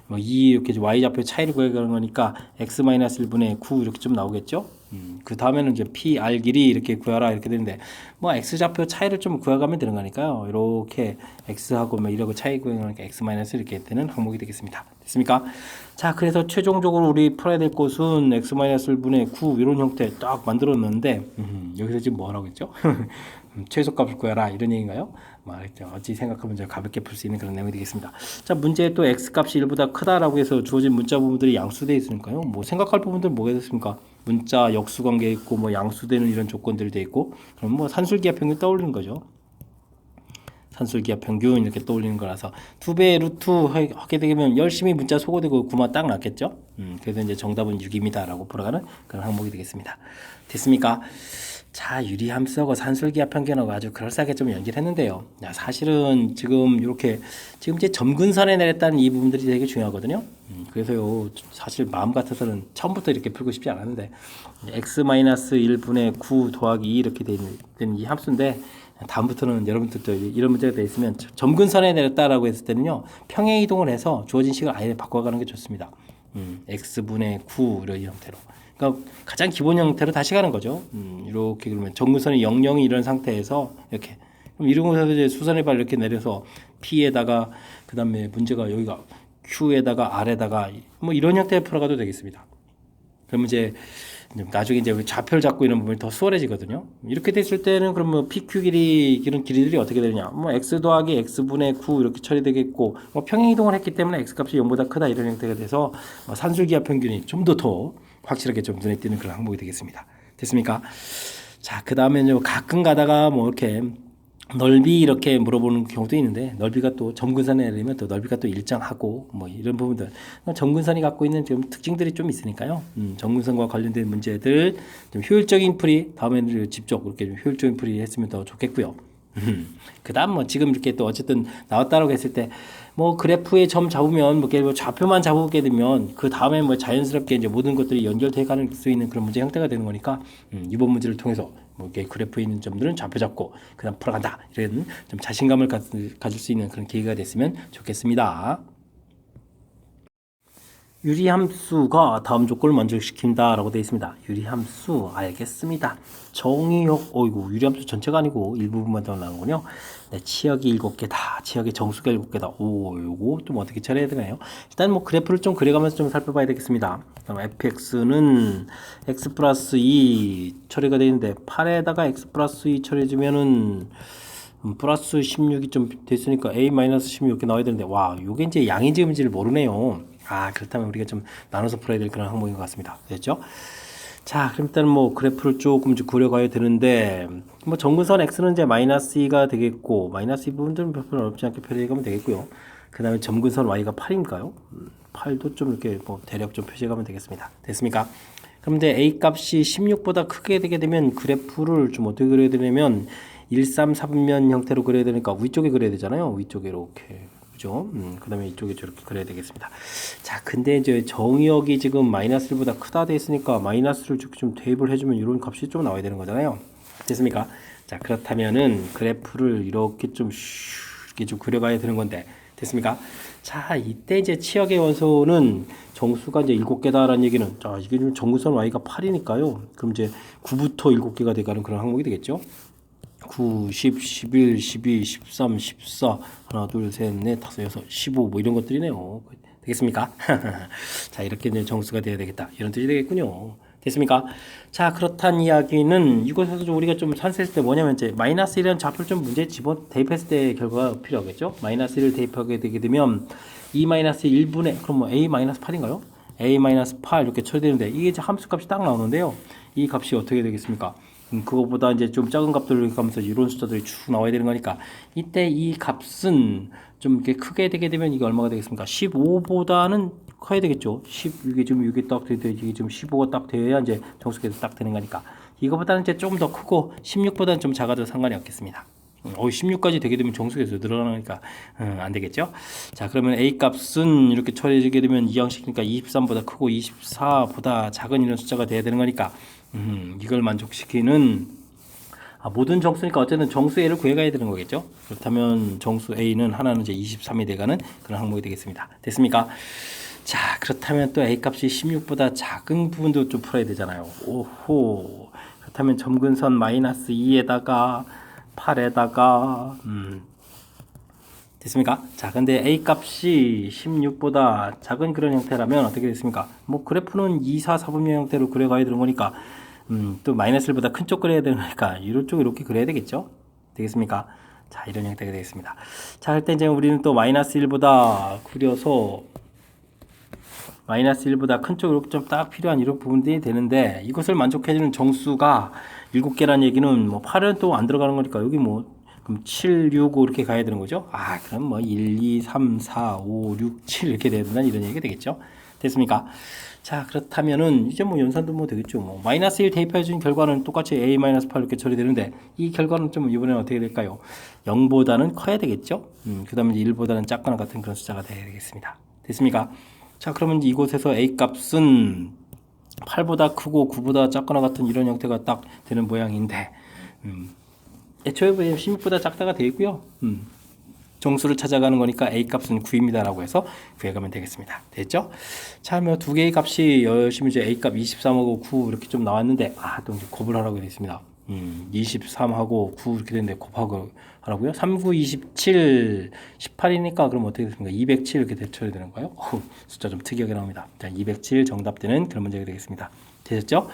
뭐 2 이렇게 y좌표 차이를 구해가는 거니까 x-1분의 9 이렇게 좀 나오겠죠. 그 다음에는 이제 PR 길이 이렇게 구하라 이렇게 되는데, 뭐 x좌표 차이를 좀 구해가면 되는 거니까요. 이렇게 x하고 뭐 이러고 차이 구해가니까 x- 이렇게 되는 항목이 되겠습니다. 됐습니까? 자, 그래서 최종적으로 우리 풀어야 될 것은 x-1분의 9 이런 형태 딱 만들었는데, 여기서 지금 뭐 하라고 했죠? 최소값을 구해라 이런 얘기인가요? 말했죠. 어찌 생각하면 저 가볍게 풀 수 있는 그런 내용이 되겠습니다. 자, 문제에 또 x값이 1보다 크다라고 해서 주어진 문자 부분들이 양수되어 있으니까요. 뭐 생각할 부분들 뭐가 있습니까? 문자 역수관계 있고 뭐 양수되는 이런 조건들이 되어 있고, 그럼 뭐 산술기하 평균 떠올리는 거죠. 산술기하 평균 이렇게 떠올리는 거라서 2배의 루트 하게 되면 열심히 문자 소거되고 9만 딱 났겠죠. 그래서 이제 정답은 6입니다라고 풀어가는 그런 항목이 되겠습니다. 됐습니까? 자, 유리함수하고 산술기하 평균하고 아주 그럴싸하게 좀 연결했는데요. 사실은 지금 이렇게 지금 이제 점근선에 내렸다는 이 부분들이 되게 중요하거든요. 그래서요, 사실 마음 같아서는 처음부터 이렇게 풀고 싶지 않았는데, x-1분의 9 더하기 2 이렇게 되는 이 함수인데, 다음부터는 여러분들도 이런 문제가 돼 있으면 점근선에 내렸다라고 했을 때는요, 평행 이동을 해서 주어진 식을 아예 바꿔가는 게 좋습니다. x분의 9 이런 형태로. 그러니까 가장 기본 형태로 다시 가는 거죠. 이렇게 그러면 점근선이 0,0이 이런 상태에서 이렇게, 그럼 이런 곳에서 이제 수선의 발 이렇게 내려서 P에다가 그 다음에 문제가 여기가 Q에다가 R에다가 뭐 이런 형태로 풀어가도 되겠습니다. 그러면 이제 나중에 이제 좌표를 잡고 이런 부분이 더 수월해지거든요. 이렇게 됐을 때는 그럼 뭐 PQ 길이 이런 길이들이 어떻게 되느냐? 뭐 x 더하기 x분의 9 이렇게 처리되겠고, 뭐 평행 이동을 했기 때문에 x 값이 0보다 크다 이런 형태가 돼서 뭐 산술기하 평균이 좀 더 확실하게 좀 눈에 띄는 그런 항목이 되겠습니다. 됐습니까? 자, 그 다음에 가끔 가다가 뭐 이렇게 넓이 이렇게 물어보는 경우도 있는데, 넓이가 또 점근선에 되면 또 넓이가 또 일정하고 뭐 이런 부분들, 점근선이 갖고 있는 좀 특징들이 좀 있으니까요. 점근선과 관련된 문제들 좀 효율적인 풀이 다음에는 직접 그렇게 좀 효율적인 풀이 했으면 더 좋겠고요. 그다음 뭐 지금 이렇게 또 어쨌든 나왔다라고 했을 때 뭐 그래프에 점 잡으면 뭐 좌표만 잡게 되면 그 다음에 뭐 자연스럽게 이제 모든 것들이 연결돼 가는 수 있는 그런 문제 형태가 되는 거니까 이번 문제를 통해서 뭐 이렇게 그래프에 있는 점들은 좌표 잡고 그다음 풀어간다 이런 좀 자신감을 가질 수 있는 그런 계기가 됐으면 좋겠습니다. 유리함수가 다음 조건을 만족시킨다 라고 되어 있습니다. 유리함수 알겠습니다. 정의역 어이구 유리함수 전체가 아니고 일부분만 더 나오군요. 네, 치역이 7개다. 치역의 정수가 7개다. 오, 요거 좀 어떻게 처리해야 되나요? 일단 뭐 그래프를 좀 그려가면서 좀 살펴봐야 되겠습니다. 그럼 fx는 x 플러스 2 처리가 되는데 8에다가 x 플러스 2 처리해주면은 플러스 16이 좀 됐으니까 a 마이너스 16 이렇게 나와야 되는데 와 요게 이제 양인지 음인지를 모르네요. 아 그렇다면 우리가 좀 나눠서 풀어야 될 그런 항목인 것 같습니다. 됐죠? 자 그럼 일단 뭐 그래프를 조금 그려가야 되는데 뭐 정근선 x는 이제 마이너스 2가 되겠고 마이너스 2 부분들은 별로 어렵지 않게 표시해가면 되겠고요. 그 다음에 점근선 y가 8인가요? 8도 좀 이렇게 뭐 대략 좀 표시해가면 되겠습니다. 됐습니까? 그럼 이제 a 값이 16보다 크게 되게 되면 그래프를 좀 어떻게 그려야 되냐면 1, 3, 4분면 형태로 그려야 되니까 위쪽에 그려야 되잖아요. 위쪽에 이렇게. 그죠? 그 다음에 이쪽에 저렇게 그려야 되겠습니다. 자, 근데 이제 정의역이 지금 마이너스 1보다 크다 돼 있으니까 마이너스를 좀 대입을 해주면 이런 값이 좀 나와야 되는 거잖아요. 됐습니까? 자, 그렇다면은 그래프를 이렇게 이렇게 좀 그려가야 되는 건데, 됐습니까? 자, 이때 이제 치역의 원소는 정수가 이제 7개다라는 얘기는, 자, 이게 좀 정근선 y가 8이니까요. 그럼 이제 9부터 7개가 돼가는 그런 항목이 되겠죠? 9, 10, 11, 12, 13, 14 하나 둘 셋 넷 다섯 여섯 15 뭐 이런 것들이네요. 되겠습니까? 자 이렇게 이제 정수가 돼야 되겠다 이런 뜻이 되겠군요. 됐습니까? 자 그렇단 이야기는 이곳에서 좀 우리가 좀 산수했을 때 뭐냐면 이제 마이너스 1이라는 좌표를 좀 문제에 대입했을 때 결과가 필요하겠죠. 마이너스 1을 대입하게 되게 되면 2 마이너스 1분의 그럼 뭐 a 마이너스 8인가요? a 마이너스 8 이렇게 처리되는데 이게 이제 함수값이 딱 나오는데요. 이 값이 어떻게 되겠습니까? 그거보다 이제 좀 작은 값들을 가면서 이런 숫자들이 쭉 나와야 되는 거니까 이때 이 값은 좀 이렇게 크게 되게 되면 이게 얼마가 되겠습니까? 15보다는 커야 되겠죠. 10 이게 좀 이게 딱 돼야 이게 좀 15가 딱 돼야 이제 정수계도 딱 되는 거니까 이거보다는 이제 조금 더 크고 16보다는 좀 작아도 상관이 없겠습니다. 16까지 되게 되면 정수계에서 늘어나니까 안 되겠죠. 자 그러면 a 값은 이렇게 처리되게 되면 이 양식이니까 23보다 크고 24보다 작은 이런 숫자가 돼야 되는 거니까 이걸 만족시키는 모든 정수니까 어쨌든 정수 a를 구해가야 되는 거겠죠. 그렇다면 정수 a는 하나는 이제 23이 돼가는 그런 항목이 되겠습니다. 됐습니까? 자 그렇다면 또 a 값이 16보다 작은 부분도 좀 풀어야 되잖아요. 오호 그렇다면 점근선 마이너스 2에다가 8에다가 됐습니까? 자 근데 a 값이 16보다 작은 그런 형태라면 어떻게 됐습니까? 뭐 그래프는 2, 4, 4분면 형태로 그려가야 되는 거니까 또 마이너스 1보다 큰 쪽 그려야 되는 거니까 이런 쪽 이렇게 그려야 되겠죠? 되겠습니까? 자 이런 형태가 되겠습니다. 자 할 때 이제 우리는 또 마이너스 1보다 그려서 마이너스 1보다 큰 쪽 이렇게 좀 딱 필요한 이런 부분들이 되는데 이것을 만족해주는 정수가 7개라는 얘기는 뭐 8은 또 안 들어가는 거니까 여기 뭐 그럼 7, 6, 5 이렇게 가야 되는 거죠. 아 그럼 뭐 1, 2, 3, 4, 5, 6, 7 이렇게 돼야 된다는 이런 얘기가 되겠죠. 됐습니까? 자 그렇다면은 이제 뭐 연산도 뭐 되겠죠. 뭐 마이너스 1 대입해 준 결과는 똑같이 a 마이너스 8 이렇게 처리되는데 이 결과는 좀 이번에는 어떻게 될까요? 0보다는 커야 되겠죠. 그 다음에 1보다는 작거나 같은 그런 숫자가 돼야 되겠습니다. 됐습니까? 자 그러면 이곳에서 a 값은 8보다 크고 9보다 작거나 같은 이런 형태가 딱 되는 모양인데 애초에 16보다 작다가 되어 있고요. 정수를 찾아가는 거니까 a 값은 9입니다 라고 해서 구해가면 되겠습니다. 됐죠? 자, 뭐 두 개의 값이 열심히 이제 a 값 23하고 9 이렇게 좀 나왔는데 또 이제 곱을 하라고 되어 있습니다. 23하고 9 이렇게 되는데 곱하고 하라고요? 3, 9, 27, 18이니까 그럼 어떻게 됐습니까? 207 이렇게 대처해야 되는 거예요? 숫자 좀 특이하게 나옵니다. 자, 207 정답되는 그런 문제가 되겠습니다. 되셨죠?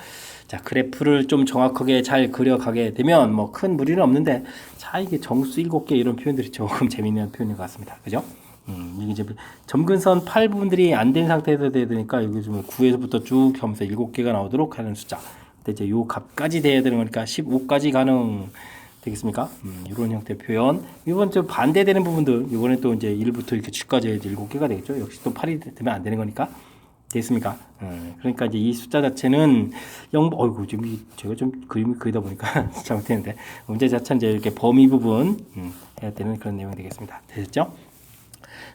자, 그래프를 좀 정확하게 잘 그려가게 되면 뭐 큰 무리는 없는데, 자, 이게 정수 7개 이런 표현들이 조금 재미있는 표현인 것 같습니다. 그죠? 이게 이제 점근선 8 부분들이 안 된 상태에서 돼야 되니까 여기 좀 9에서부터 쭉 하면서 7개가 나오도록 하는 숫자. 근데 이제 요 값까지 돼야 되는 거니까 15까지 가능 되겠습니까? 이런 형태의 표현. 이번 좀 반대되는 부분들, 이번에 또 이제 1부터 이렇게 10까지 7개가 되겠죠. 역시 또 8이 되면 안 되는 거니까. 됐습니까? 그러니까 이제 이 숫자 자체는 어이구, 지금 제가 좀 그림을 그리다 보니까 잘못했는데, 문제 자체는 이제 이렇게 범위 부분, 해야 되는 그런 내용이 되겠습니다. 되셨죠?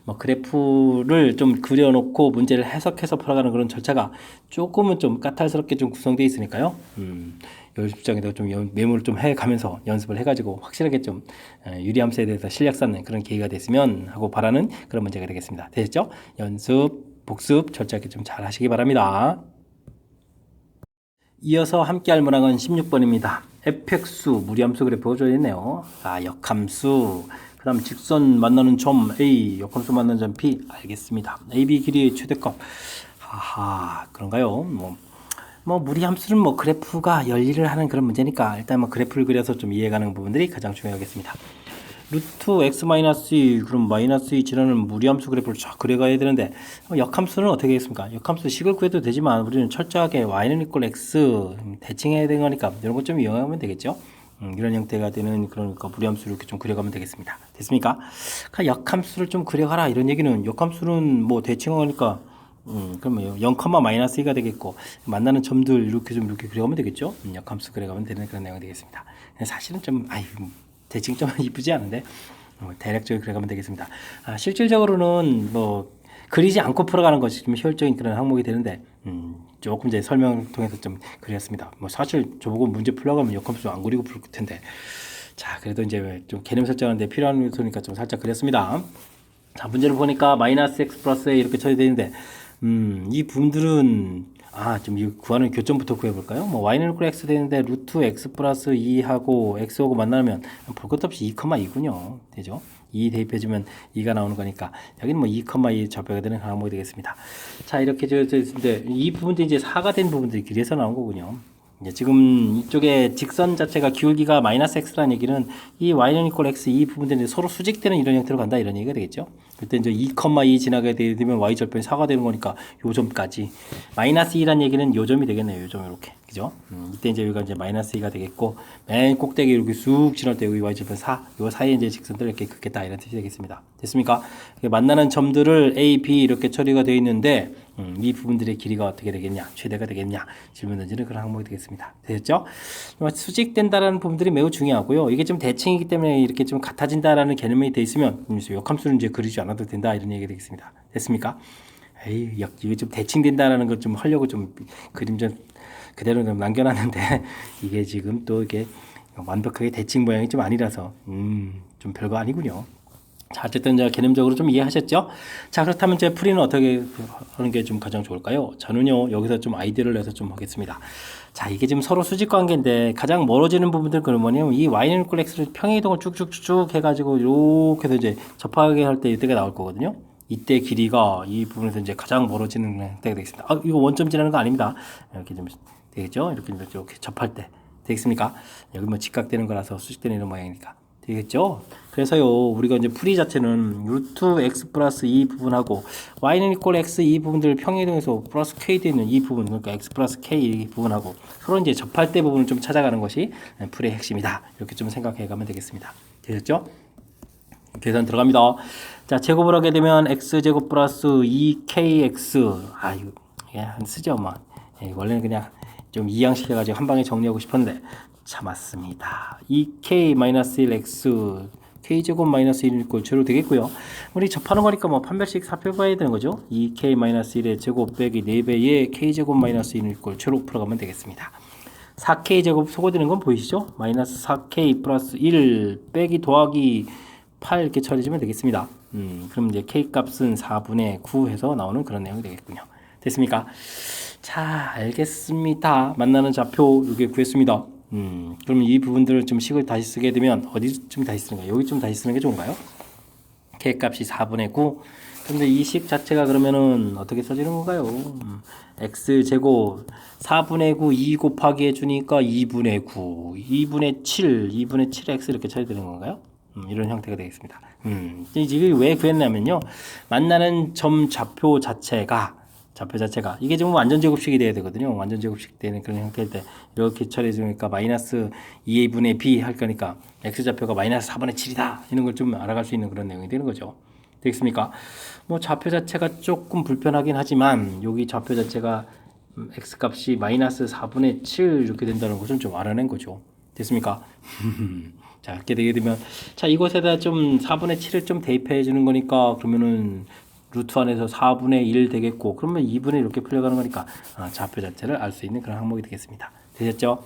뭐 그래프를 좀 그려놓고 문제를 해석해서 풀어가는 그런 절차가 조금은 좀 까탈스럽게 좀 구성되어 있으니까요. 연습장에다가 좀 메모를 좀 해가면서 연습을 해가지고 확실하게 좀 유리함수에 대해서 실력 쌓는 그런 계기가 됐으면 하고 바라는 그런 문제가 되겠습니다. 되셨죠? 연습, 복습 철저하게 좀 잘 하시기 바랍니다. 이어서 함께 할 문항은 16번입니다. fx수 무리함수 그래프가 주어져 있네요. 역함수, 그 다음 직선 만나는 점 A, 역함수 만나는 점 B. 알겠습니다. AB 길이의 최대값. 하하, 그런가요? 뭐 무리함수는 뭐 그래프가 열일을 하는 그런 문제니까 일단 뭐 그래프를 그려서 좀 이해가는 부분들이 가장 중요하겠습니다. 루트 x 마이너스 2, 그럼 마이너스 2 지나는 무리함수 그래프를 쫙 그려가야 되는데, 역함수는 어떻게 하겠습니까? 역함수 식을 구해도 되지만 우리는 철저하게 y는 이꼴 x 대칭해야 되는 거니까 이런 것 좀 이용하면 되겠죠. 이런 형태가 되는 그러니까 무리함수를 이렇게 좀 그려가면 되겠습니다. 됐습니까? 역함수를 좀 그려가라 이런 얘기는, 역함수는 뭐 대칭하니까 그러면 0, 마이너스 2가 되겠고, 만나는 점들 이렇게 좀 이렇게 그려가면 되겠죠. 역함수 그려가면 되는 그런 내용이 되겠습니다. 사실은 좀 대칭 좀 이쁘지 않은데 대략적으로 그려가면 되겠습니다. 실질적으로는 뭐 그리지 않고 풀어가는 것이 좀 효율적인 그런 항목이 되는데, 조금 이제 설명을 통해서 좀 그렸습니다. 뭐 사실 저보고 문제 풀려고 하면 역함수 안 그리고 풀 텐데, 자, 그래도 이제 좀 개념 설정하는데 필요한 요소니까 좀 살짝 그렸습니다. 자, 문제를 보니까 마이너스 x 플러스 a 이렇게 처리되어 있는데, 이 부분들은 좀 이 구하는 교점부터 구해볼까요? 뭐 y는 이꼴 x 되는데 루트 x 플러스 2하고 x하고 만나면 볼 것도 없이 2,2군요. 되죠? 2 대입해주면 2가 나오는 거니까 여기는 뭐 2,2 접해가 되는 항목이 되겠습니다. 자, 이렇게 되어 있는데 이 부분도 이제 4가 된 부분들이 길이에서 나온 거군요. 이제 지금 이쪽에 직선 자체가 기울기가 마이너스 x라는 얘기는 이 y는 이꼴 x 이 부분들이 서로 수직되는 이런 형태로 간다 이런 얘기가 되겠죠. 그때 이제 2,2 지나게 되면 y 절편이 4가 되는 거니까 요 점까지 마이너스 2라는 얘기는 요 점이 되겠네요. 요 점 이렇게. 그죠? 이때 이제 여기가 이제 마이너스 2가 되겠고, 맨 꼭대기 이렇게 쑥 지날 때 여기 y 절편 4, 요 사이에 이제 직선들 이렇게 긋겠다 이런 뜻이 되겠습니다. 됐습니까? 만나는 점들을 A, B 이렇게 처리가 되어 있는데, 이 부분들의 길이가 어떻게 되겠냐, 최대가 되겠냐 질문 던지는 그런 항목이 되겠습니다. 되셨죠? 수직된다라는 부분들이 매우 중요하고요. 이게 좀 대칭이기 때문에 이렇게 좀 같아진다라는 개념이 돼 있으면 역함수는 이제 그리지 않아도 된다 이런 얘기가 되겠습니다. 됐습니까? 이게 좀 대칭된다라는 걸 좀 하려고 좀 그림 좀 그대로 좀 남겨놨는데 이게 지금 또 이게 완벽하게 대칭 모양이 좀 아니라서 좀 별거 아니군요. 자, 어쨌든 이제 개념적으로 좀 이해하셨죠? 자, 그렇다면 이제 풀이는 어떻게 하는 게 좀 가장 좋을까요? 저는요, 여기서 좀 아이디어를 내서 좀 하겠습니다. 자, 이게 지금 서로 수직 관계인데 가장 멀어지는 부분들 그러면요, 이 y는 이꼴 x를 평행이동을 쭉쭉쭉 해가지고 이렇게 해서 이제 접하게 할 때 이때가 나올 거거든요. 이때 길이가 이 부분에서 이제 가장 멀어지는 때가 되겠습니다. 이거 원점 지나는 거 아닙니다. 이렇게 좀 되겠죠? 이렇게 접할 때 되겠습니까? 여기 뭐 직각되는 거라서 수직되는 이런 모양이니까. 되겠죠? 그래서요, 우리가 이제 풀이 자체는 루트 x 플러스 이 부분하고 y는 이꼴 x 이 부분들을 평행이동해서 플러스 k 되어 있는 이 부분, 그러니까 x 플러스 k 이 부분하고 서로 이제 접할 때 부분을 좀 찾아가는 것이 풀의 핵심이다. 이렇게 좀 생각해 가면 되겠습니다. 되셨죠? 계산 들어갑니다. 자, 제곱을 하게 되면 x제곱 플러스 2kx. 이거 안 쓰죠, 뭐. 원래는 그냥 좀 이양식 해가지고 한 방에 정리하고 싶었는데 참았습니다. 2k-1x k제곱 마이너스 1 이꼴 제로 되겠고요. 우리 접하는 거니까 뭐 판별식 살펴봐야 되는 거죠. 2k-1의 제곱 빼기 4배의 k제곱 마이너스 1 이꼴 제로 풀어가면 되겠습니다. 4k 제곱 소거되는 건 보이시죠? 마이너스 4k 플러스 1 빼기 더하기 8 이렇게 처리해주면 되겠습니다. 그럼 이제 k 값은 4분의 9 해서 나오는 그런 내용이 되겠군요. 됐습니까? 자, 알겠습니다. 만나는 좌표 이게 구했습니다. 그럼 이 부분들을 좀 식을 다시 쓰게 되면 어디쯤 다시 쓰는 거예요? 여기쯤 다시 쓰는 게 좋은가요? K값이 4분의 9. 근데 이 식 자체가 그러면은 어떻게 써지는 건가요? X제곱 4분의 9 2 곱하기 해주니까 2분의 9 2분의 7 2분의 7X 이렇게 쳐야 되는 건가요? 이런 형태가 되겠습니다. 이게 왜 구했냐면요. 만나는 점 좌표 자체가 이게 좀 완전 제곱식이 돼야 되거든요. 완전 제곱식 되는 그런 형태일 때 이렇게 처리해 주니까 마이너스 2분의 b 할 거니까 x 좌표가 마이너스 4분의 7이다. 이런 걸 좀 알아갈 수 있는 그런 내용이 되는 거죠. 되겠습니까? 뭐 좌표 자체가 조금 불편하긴 하지만 여기 좌표 자체가 x 값이 마이너스 4분의 7 이렇게 된다는 것은 좀 알아낸 거죠. 됐습니까? 자, 이렇게 되게 되면 자, 이곳에다 좀 4분의 7을 좀 대입해 주는 거니까 그러면은 루트 안에서 4분의 1 되겠고 그러면 2분의 이렇게 풀려가는 거니까 좌표 자체를 알 수 있는 그런 항목이 되겠습니다. 되셨죠?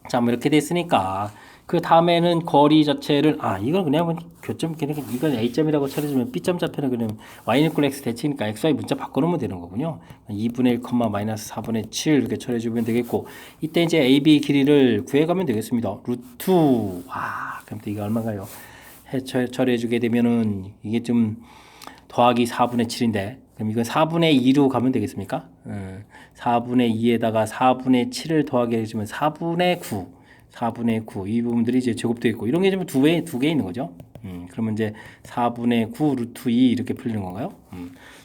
자, 뭐 이렇게 됐으니까 그 다음에는 거리 자체를 이건 그냥 교점 그냥 이건 A점이라고 쳐주면 B점 좌표는 그냥 Y는 equal X 대칭이니까 XY 문자 바꿔놓으면 되는 거군요. 2분의 1, 마이너스 4분의 7 이렇게 처리해주면 되겠고 이때 이제 AB 길이를 구해가면 되겠습니다. 루트 그럼 또 이게 얼마인가요? 처리해주게 되면은 이게 좀 더하기 4분의 7인데 그럼 이건 4분의 2로 가면 되겠습니까? 4분의 2에다가 4분의 7을 더하게 해주면 4분의 9 이 부분들이 이제 제곱되어 있고 이런 게 좀 두 개 있는 거죠. 그러면 이제 4분의 9 루트 2 이렇게 풀리는 건가요?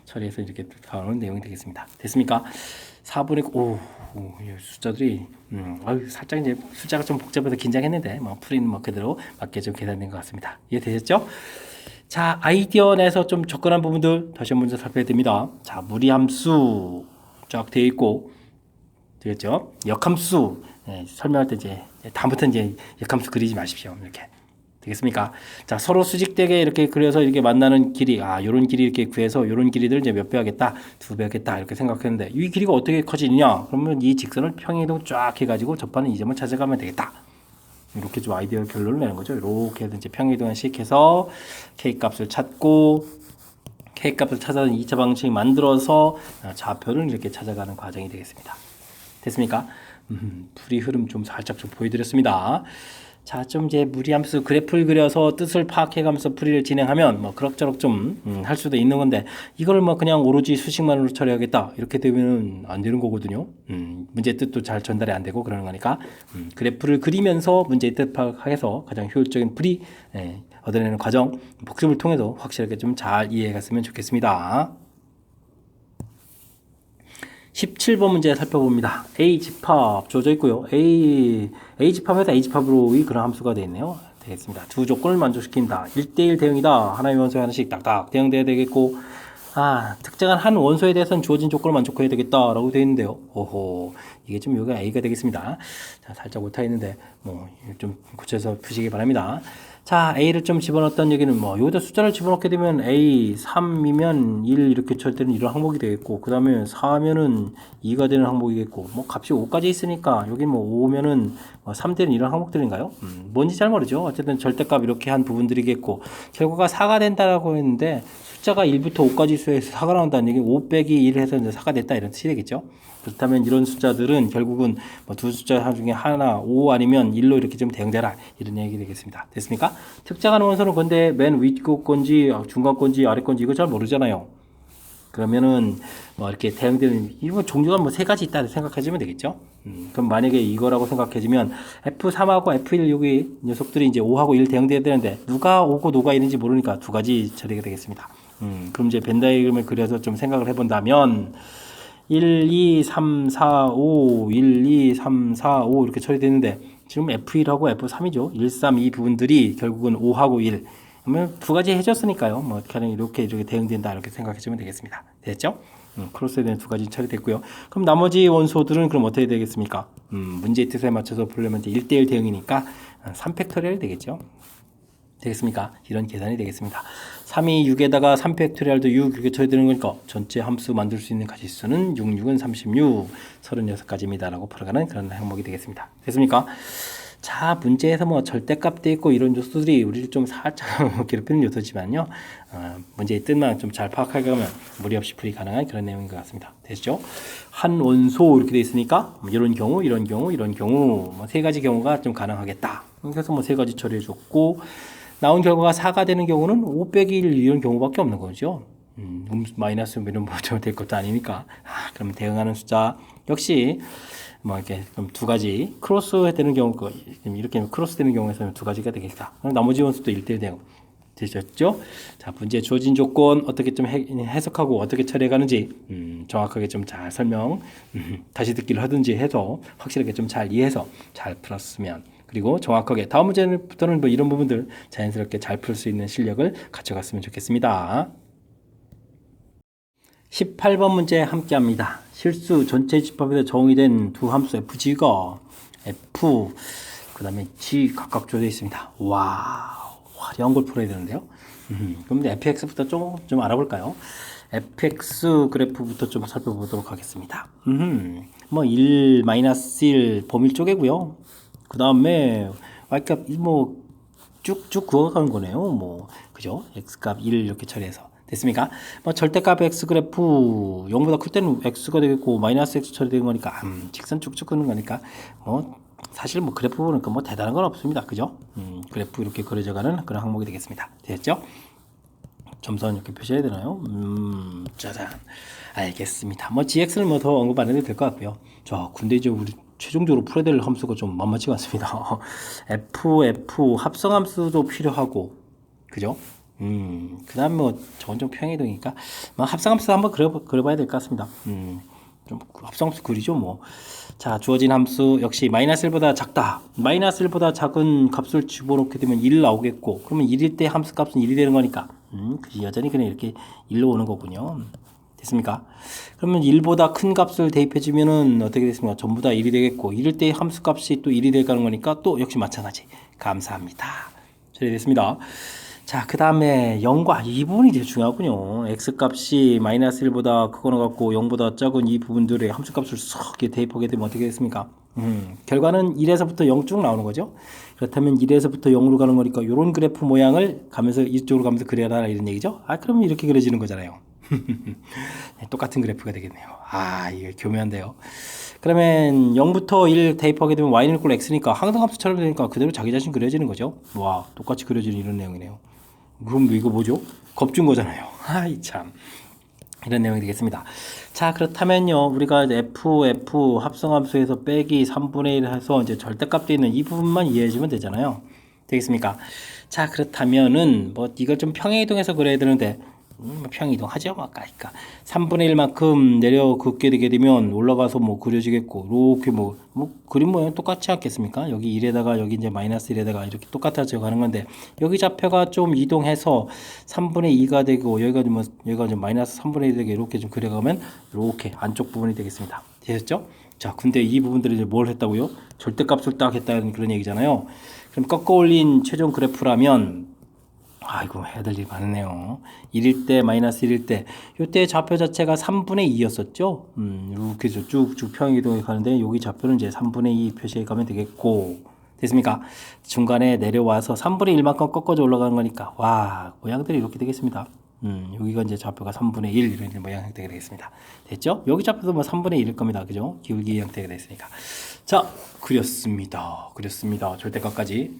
처리해서 이렇게 나오는 내용이 되겠습니다. 됐습니까? 4분의 9 숫자들이 살짝 이제 숫자가 좀 복잡해서 긴장했는데 풀이는 그대로 맞게 좀 계산된 것 같습니다. 이해되셨죠? 자, 아이디어 내에서 좀 접근한 부분들 다시 한번 살펴야 됩니다. 자, 무리함수 쫙 되어 있고 되겠죠? 역함수 설명할 때 이제 다음부터 이제 역함수 그리지 마십시오. 이렇게 되겠습니까? 자, 서로 수직되게 이렇게 그려서 이렇게 만나는 길이 요런 길이 이렇게 구해서 요런 길이들 이제 몇 배 하겠다, 2배 하겠다 이렇게 생각했는데 이 길이가 어떻게 커지느냐? 그러면 이 직선을 평행이동 쫙 해가지고 접하는 이 점을 찾아가면 되겠다. 이렇게 좀 아이디어 결론을 내는 거죠. 이렇게 이제 평행이동식 해서 K 값을 찾고 K 값을 찾아서 2차 방식 만들어서 좌표를 이렇게 찾아가는 과정이 되겠습니다. 됐습니까? 풀이 흐름 좀 살짝 좀 보여드렸습니다. 자, 좀 이제 무리함수 그래프를 그려서 뜻을 파악해가면서 풀이를 진행하면 그럭저럭 좀 할 수도 있는 건데 이걸 그냥 오로지 수식만으로 처리하겠다 이렇게 되면 안 되는 거거든요. 문제 뜻도 잘 전달이 안 되고 그러는 거니까 그래프를 그리면서 문제의 뜻 파악해서 가장 효율적인 풀이 얻어내는 과정 복습을 통해서 확실하게 좀 잘 이해했으면 좋겠습니다. 17번 문제 살펴봅니다. A 집합 주어져 있고요. A 집합에서 A 집합으로의 그런 함수가 되어 있네요. 되겠습니다. 두 조건을 만족시킨다. 1대1 대응이다. 하나의 원소에 하나씩 딱딱 대응돼야 되겠고 특정한 한 원소에 대해서는 주어진 조건을 만족해야 되겠다라고 되어 있는데요. 이게 좀 여기가 A가 되겠습니다. 자, 살짝 오타 있는데 좀 고쳐서 푸시기 바랍니다. 자, A를 좀 집어넣었다는 얘기는 여기다 숫자를 집어넣게 되면 A 3이면 1 이렇게 칠 때는 이런 항목이 되겠고 그 다음에 4면은 2가 되는 항목이겠고 값이 5까지 있으니까 여기 5면은 3 되는 이런 항목들인가요? 뭔지 잘 모르죠. 어쨌든 절대값 이렇게 한 부분들이겠고 결과가 4가 된다라고 했는데 숫자가 1부터 5까지 수에서 4가 나온다는 얘기 5 빼기 1 해서 이제 4가 됐다 이런 뜻이 되겠죠. 그렇다면 이런 숫자들은 결국은 두 숫자 중에 하나 5 아니면 1로 이렇게 좀 대응되라 이런 얘기 되겠습니다. 됐습니까? 특정한 원소는 근데 맨 위 건지 중간 건지 아래 건지 이거 잘 모르잖아요. 그러면은 이렇게 대응되는 이거 종류가 3가지 있다 생각하시면 되겠죠. 그럼 만약에 이거라고 생각해지면 F3하고 F1 여기 녀석들이 이제 5하고 1 대응돼야 되는데 누가 5고 누가 1인지 모르니까 2가지 처리가 되겠습니다. 그럼 이제 벤 다이그램을 그려서 좀 생각을 해본다면 1, 2, 3, 4, 5, 1, 2, 3, 4, 5 이렇게 처리되는데 지금 F1하고 F3이죠. 1, 3, 2 부분들이 결국은 5하고 1. 그러면 2가지 해줬으니까요. 어떻게 하면 이렇게 대응된다 이렇게 생각하시면 되겠습니다. 됐죠? 크로스에 대한 2가지 처리됐고요. 그럼 나머지 원소들은 그럼 어떻게 되겠습니까? 문제의 뜻에 맞춰서 풀려면 이제 1대1 대응이니까 3팩토리얼이 되겠죠. 되겠습니까? 이런 계산이 되겠습니다. 3이 6에다가 3팩토리얼도 6 이렇게 처리되는 거니까 전체 함수 만들 수 있는 가지수는 6, 6은 36, 36가지입니다. 라고 풀어가는 그런 항목이 되겠습니다. 됐습니까? 자, 문제에서 절대값도 있고 이런 요소들이 우리를 좀 살짝 괴롭히는 요소지만요. 문제의 뜻만 좀 잘 파악하게 하면 무리 없이 풀이 가능한 그런 내용인 것 같습니다. 됐죠? 한 원소 이렇게 돼 있으니까 이런 경우, 이런 경우, 이런 경우 3가지 경우가 좀 가능하겠다. 그래서 3가지 처리해 줬고 나온 결과가 4가 되는 경우는 5 빼기 1 이런 경우밖에 없는 거죠. 마이너스 이런 뭐될 것도 아니니까. 그럼 대응하는 숫자 역시 뭐 이렇게 그럼 두 가지 크로스 되는 경우 이렇게 크로스 되는 경우에서는 두 가지가 되겠다. 나머지 원수도 1대1 되고 되셨죠? 자, 문제 주어진 조건 어떻게 좀 해석하고 어떻게 처리해 가는지 정확하게 좀 잘 설명 다시 듣기를 하든지 해서 확실하게 좀 잘 이해해서 잘 풀었으면, 그리고 정확하게 다음 문제부터는 뭐 이런 부분들 자연스럽게 잘 풀 수 있는 실력을 가져갔으면 좋겠습니다. 18번 문제 함께 합니다. 실수 전체 집합에서 정의된 두 함수 fg가 f 그 다음에 g 각각 주어져 있습니다. 와, 화려한 걸 풀어야 되는데요. 그럼 fx부터 좀 알아볼까요? fx 그래프부터 좀 살펴보도록 하겠습니다. 뭐 1, -1 범위 쪼개고요. 그 다음에 y값 뭐 쭉쭉 그어가는 거네요. 뭐 그죠? x값 1 이렇게 처리해서 됐습니까? 뭐 절대값 x 그래프 0보다 클 때는 x가 되겠고 마이너스 x 처리되는 거니까 직선 쭉쭉 끄는 거니까 뭐 사실 뭐 그래프 보니까 뭐 대단한 건 없습니다. 그죠? 그래프 이렇게 그려져가는 그런 항목이 되겠습니다. 됐죠? 점선 이렇게 표시해야 되나요? 짜잔. 알겠습니다. 뭐 gx는 뭐 더 언급 안 해도 될 것 같고요. 자, 근데 이제 우리 최종적으로 풀어야 될 함수가 좀 만만치가 않습니다. f 합성함수도 필요하고, 그죠? 그 다음에 뭐 저건 좀 평행이동이니까 뭐 합성함수 한번 그려봐야 될 것 같습니다. 좀 합성함수 그리죠 뭐. 자, 주어진 함수 역시 -1보다 작다. -1보다 작은 값을 집어넣게 되면 1 나오겠고, 그러면 1일 때 함수 값은 1이 되는 거니까 여전히 그냥 이렇게 1로 오는 거군요. 됐습니까? 그러면 1보다 큰 값을 대입해 주면은 어떻게 됐습니까? 전부 다 1이 되겠고, 1일 때 함수 값이 또 1이 될까는 거니까 또 역시 마찬가지. 감사합니다. 처리됐습니다. 자, 그 다음에 0과 이 부분이 되게 중요하군요. x값이 -1보다 크거나 같고 0보다 작은 이 부분들의 함수값을 쏙 대입하게 되면 어떻게 됐습니까? 결과는 1에서부터 0 쭉 나오는 거죠. 그렇다면 1에서부터 0으로 가는 거니까 이런 그래프 모양을 가면서 이쪽으로 가면서 그려라 이런 얘기죠. 그럼 이렇게 그려지는 거잖아요. 네, 똑같은 그래프가 되겠네요. 이게 교묘한데요. 그러면 0부터 1 대입하게 되면 y는 꼴 x니까 항등함수처럼 되니까 그대로 자기 자신 그려지는 거죠. 와, 똑같이 그려지는 이런 내용이네요. 그럼 이거 뭐죠? 겁준 거잖아요. 참. 이런 내용이 되겠습니다. 자, 그렇다면요, 우리가 f 합성함수에서 빼기 3분의 1 해서 이제 절대값 되어 있는 이 부분만 이해해주면 되잖아요. 되겠습니까? 자, 그렇다면은 뭐 이걸 좀 평행이동해서 그려야 되는데 평이동 하죠. 아까니까 3분의 1만큼 내려 긋게 되게 되면 올라가서 뭐 그려지겠고, 이렇게 뭐 그림 모양 똑같지 않겠습니까? 여기 1에다가 여기 이제 -1에다가 이렇게 똑같아져 가는 건데, 여기 좌표가 좀 이동해서 3분의 2가 되고 여기가 좀 -3분의 1 되게 이렇게 좀 그려가면 이렇게 안쪽 부분이 되겠습니다. 되셨죠? 자, 근데 이 부분들이 이제 뭘 했다고요? 절대값을 딱 했다는 그런 얘기잖아요. 그럼 꺾어 올린 최종 그래프라면 아이고, 해야 될 일이 많네요. 1일 때, -1일 때, 요때 좌표 자체가 3분의 2였었죠? 이렇게 쭉쭉 평행이동에 가는데, 여기 좌표는 이제 3분의 2 표시해 가면 되겠고, 됐습니까? 중간에 내려와서 3분의 1만큼 꺾어져 올라가는 거니까, 와, 모양들이 이렇게 되겠습니다. 여기가 이제 좌표가 3분의 1 이런 모양 형태가 되겠습니다. 됐죠? 여기 좌표도 뭐 3분의 1일 겁니다. 그죠? 기울기 형태가 됐으니까. 자, 그렸습니다. 절대값까지.